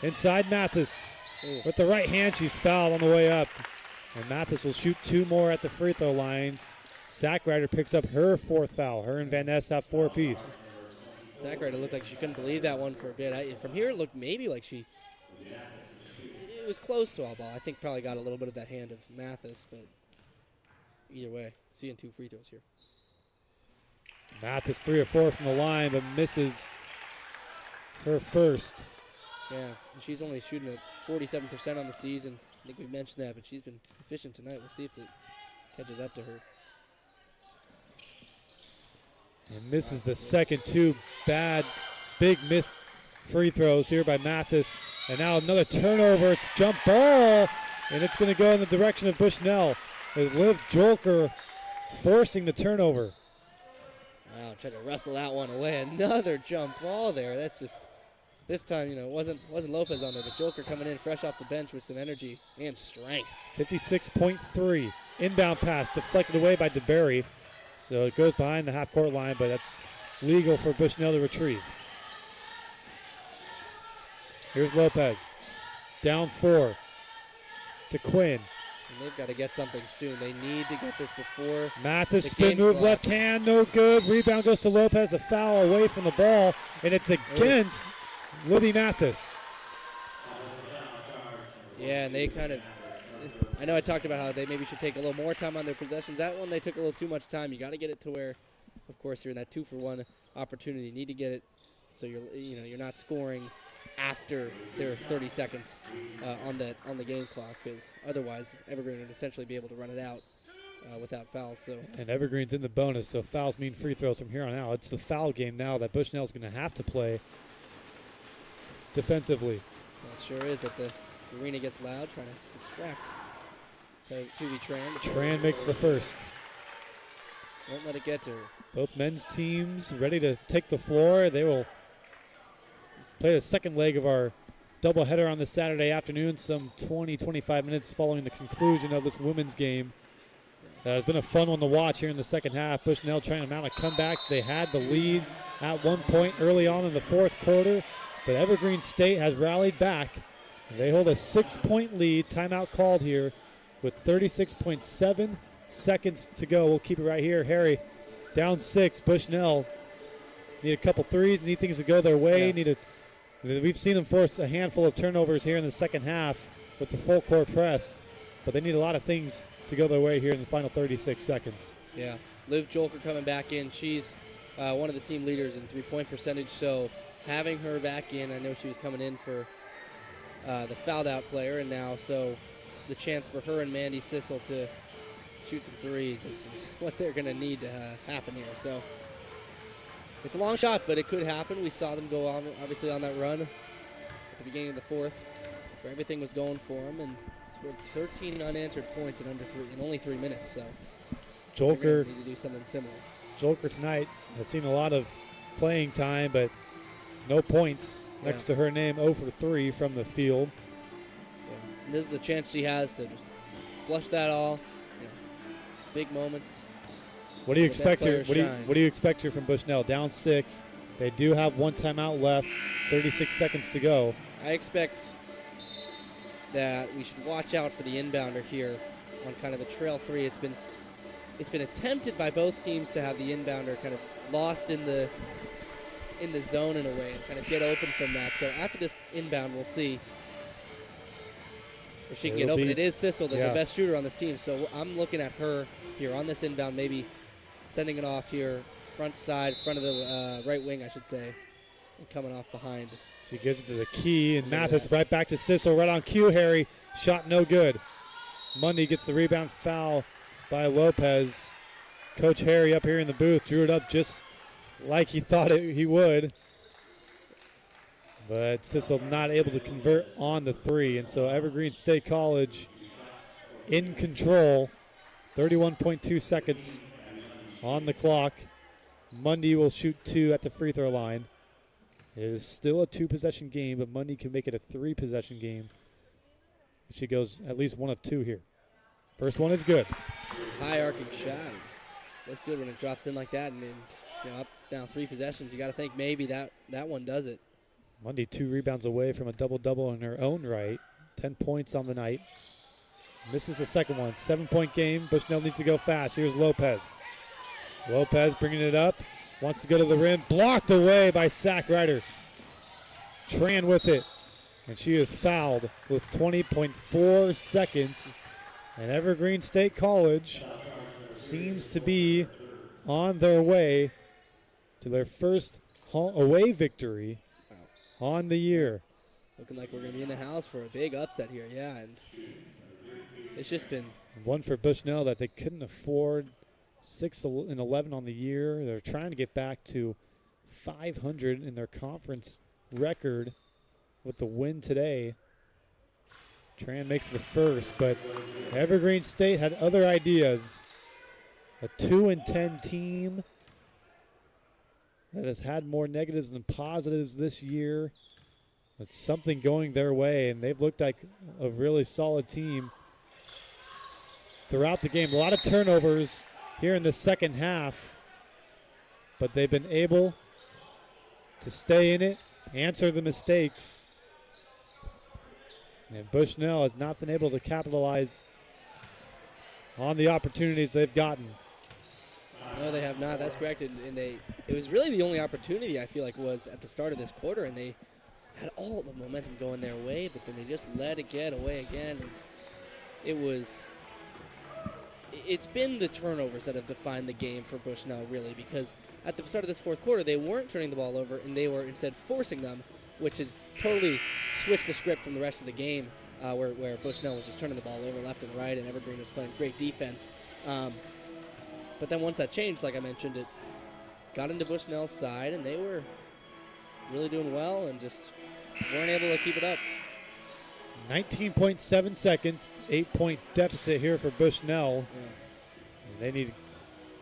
Inside Mathis. With the right hand, she's fouled on the way up. And Mathis will shoot 2 more at the free throw line. Sackrider picks up her 4th foul. Her and Van Ness have 4 apiece. Sackrider looked like she couldn't believe that one for a bit. From here, it looked maybe like it was close to all ball. I think probably got a little bit of that hand of Mathis, but either way, seeing 2 free throws here. Mathis 3 of 4 from the line, but misses her first. Yeah, and she's only shooting at 47% on the season. I think we mentioned that, but she's been efficient tonight. We'll see if it catches up to her. And misses the second 2 big missed free throws here by Mathis. And now another turnover. It's jump ball, and it's going to go in the direction of Bushnell. As Liv Jolker forcing the turnover. Wow, tried to wrestle that one away. Another jump ball there. That's just, this time, it wasn't Lopez on there, but Jolker coming in fresh off the bench with some energy and strength. 56.3. Inbound pass deflected away by DeBerry. So it goes behind the half-court line, but that's legal for Bushnell to retrieve. Here's Lopez. Down 4 to Quinn. And they've got to get something soon. They need to get this before Mathis the spin game move, clock. left hand, no good. Rebound goes to Lopez. A foul away from the ball, and it's against Libby Mathis. Yeah, and they kind of, I know I talked about how they maybe should take a little more time on their possessions. That one, they took a little too much time. You got to get it to where, of course, you're in that 2-for-1 opportunity. You need to get it so you're not scoring after there are 30 seconds on the game clock, because otherwise Evergreen would essentially be able to run it out without fouls. So. And Evergreen's in the bonus, so fouls mean free throws from here on out. It's the foul game now that Bushnell's going to have to play defensively. Well, it sure is that the arena gets loud trying to distract to be Tran. Tran makes the first. Won't let it get to her. Both men's teams ready to take the floor. They will play the second leg of our doubleheader on this Saturday afternoon, some 20-25 minutes following the conclusion of this women's game. It's been a fun one to watch here in the second half. Bushnell trying to mount a comeback. They had the lead at one point early on in the fourth quarter, but Evergreen State has rallied back. They hold a 6-point lead. Timeout called here with 36.7 seconds to go. We'll keep it right here. Harry, down 6. Bushnell need a couple threes, need things to go their way. Yeah. We've seen them force a handful of turnovers here in the second half with the full court press, but they need a lot of things to go their way here in the final 36 seconds. Yeah, Liv Jolker coming back in. She's one of the team leaders in three-point percentage, so having her back in, I know she was coming in for the fouled-out player, and now so the chance for her and Mandy Sissel to shoot some threes is what they're going to need to happen here. So it's a long shot, but it could happen. We saw them go on, obviously, on that run at the beginning of the fourth, where everything was going for them, and scored 13 unanswered points in only 3 minutes. So Jolker need to do something similar. Jolker tonight has seen a lot of playing time, but no points next to her name. 0 for 3 from the field. Yeah. And this is the chance she has to just flush that all. You know, big moments. What do you expect here? What do you expect here from Bushnell? Down 6. They do have one timeout left. 36 seconds to go. I expect that we should watch out for the inbounder here on kind of the trail 3. It's been attempted by both teams to have the inbounder kind of lost in the zone in a way and kind of get open from that. So after this inbound, we'll see if she can get open. It is Sissel, the best shooter on this team. So I'm looking at her here on this inbound, maybe sending it off here, front of the right wing, I should say, and coming off behind. She gives it to the key, and Mathis right back to Sissel, right on cue. Harry, shot no good. Mundy gets the rebound, foul by Lopez. Coach Harry up here in the booth drew it up just like he thought he would. But Sissel not able to convert on the 3, and so Evergreen State College in control. 31.2 seconds on the clock. Mundy will shoot 2 at the free throw line. It is still a 2-possession game, but Mundy can make it a 3-possession game if she goes at least 1 of 2 here. First one is good. High arcing shot. Looks good when it drops in like that, and then up, down 3 possessions. You got to think maybe that one does it. Mundy 2 rebounds away from a double-double in her own right. 10 points on the night. Misses the second one. 7-point game. Bushnell needs to go fast. Here's Lopez. Lopez bringing it up. Wants to go to the rim. Blocked away by Sack Ryder. Tran with it. And she is fouled with 20.4 seconds. And Evergreen State College seems to be on their way to their first away victory on the year. Looking like we're going to be in the house for a big upset here, yeah. And it's just been one for Bushnell that they couldn't afford. 6-11 on the year. They're trying to get back to 500 in their conference record with the win today. Tran makes the first, but Evergreen State had other ideas. A 2-10 team that has had more negatives than positives this year. It's something going their way, and they've looked like a really solid team throughout the game. A lot of turnovers here in the second half, but they've been able to stay in it, answer the mistakes. And Bushnell has not been able to capitalize on the opportunities they've gotten. No, they have not. That's correct. And it was really the only opportunity I feel like was at the start of this quarter, and they had all the momentum going their way, but then they just let it get away again. And it's been the turnovers that have defined the game for Bushnell, really, because at the start of this fourth quarter, they weren't turning the ball over, and they were instead forcing them, which had totally switched the script from the rest of the game, where Bushnell was just turning the ball over left and right, and Evergreen was playing great defense. But then once that changed, like I mentioned, it got into Bushnell's side, and they were really doing well and just weren't able to keep it up. 19.7 seconds, 8-point deficit here for Bushnell. And they need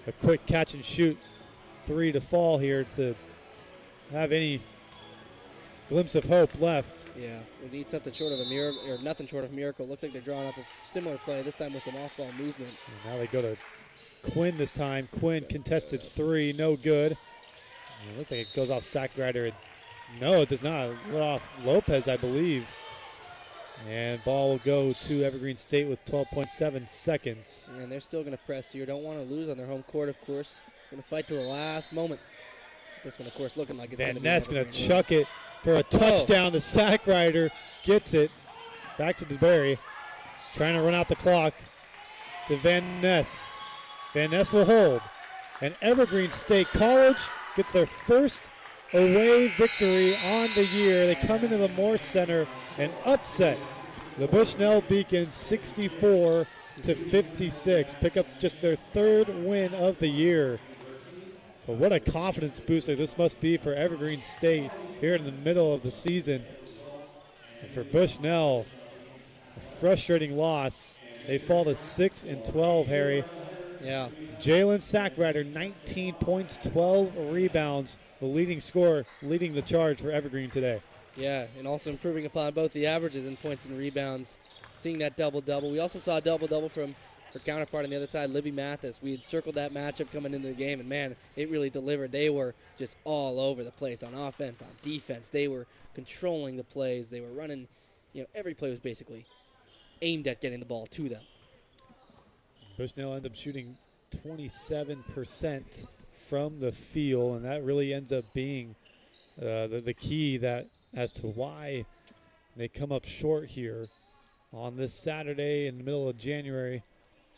a quick catch and shoot 3 to fall here to have any glimpse of hope left. Yeah, we need something short of a miracle, or nothing short of a miracle. Looks like they're drawing up a similar play, this time with some off-ball movement. And now they go to Quinn this time. Quinn contested 3, no good. And it looks like it goes off Sackrider. No, it does not. It went off Lopez, I believe. And ball will go to Evergreen State with 12.7 seconds. And they're still going to press here. Don't want to lose on their home court, of course. Going to fight to the last moment. This one, of course, looking like it's going to be Van Ness going to chuck it for a touchdown. The Sackrider gets it. Back to DeBerry. Trying to run out the clock to Van Ness. Van Ness will hold. And Evergreen State College gets their first away victory on the year. They come into the Morse Center and upset the Bushnell Beacons 64 to 56. Pick up just their 3rd win of the year. But what a confidence booster this must be for Evergreen State here in the middle of the season. And for Bushnell, a frustrating loss. They fall to 6-12, Harry. Yeah. Jalen Sackrider, 19 points, 12 rebounds. The leading scorer, leading the charge for Evergreen today. Yeah, and also improving upon both the averages in points and rebounds. Seeing that double-double. We also saw a double-double from her counterpart on the other side, Libby Mathis. We had circled that matchup coming into the game, and man, it really delivered. They were just all over the place on offense, on defense. They were controlling the plays. They were running, every play was basically aimed at getting the ball to them. Bushnell ended up shooting 27% from the field, and that really ends up being the key that as to why they come up short here on this Saturday in the middle of January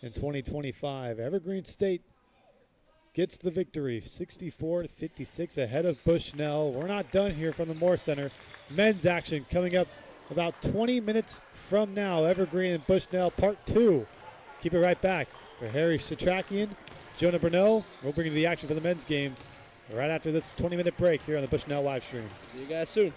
in 2025. Evergreen State gets the victory, 64 to 56 ahead of Bushnell. We're not done here from the Moore Center. Men's action coming up about 20 minutes from now. Evergreen and Bushnell Part 2. Keep it right back. For Harry Satrakian, Jonah Bruneau, we'll bring you the action for the men's game right after this 20-minute break here on the Bushnell live stream. See you guys soon.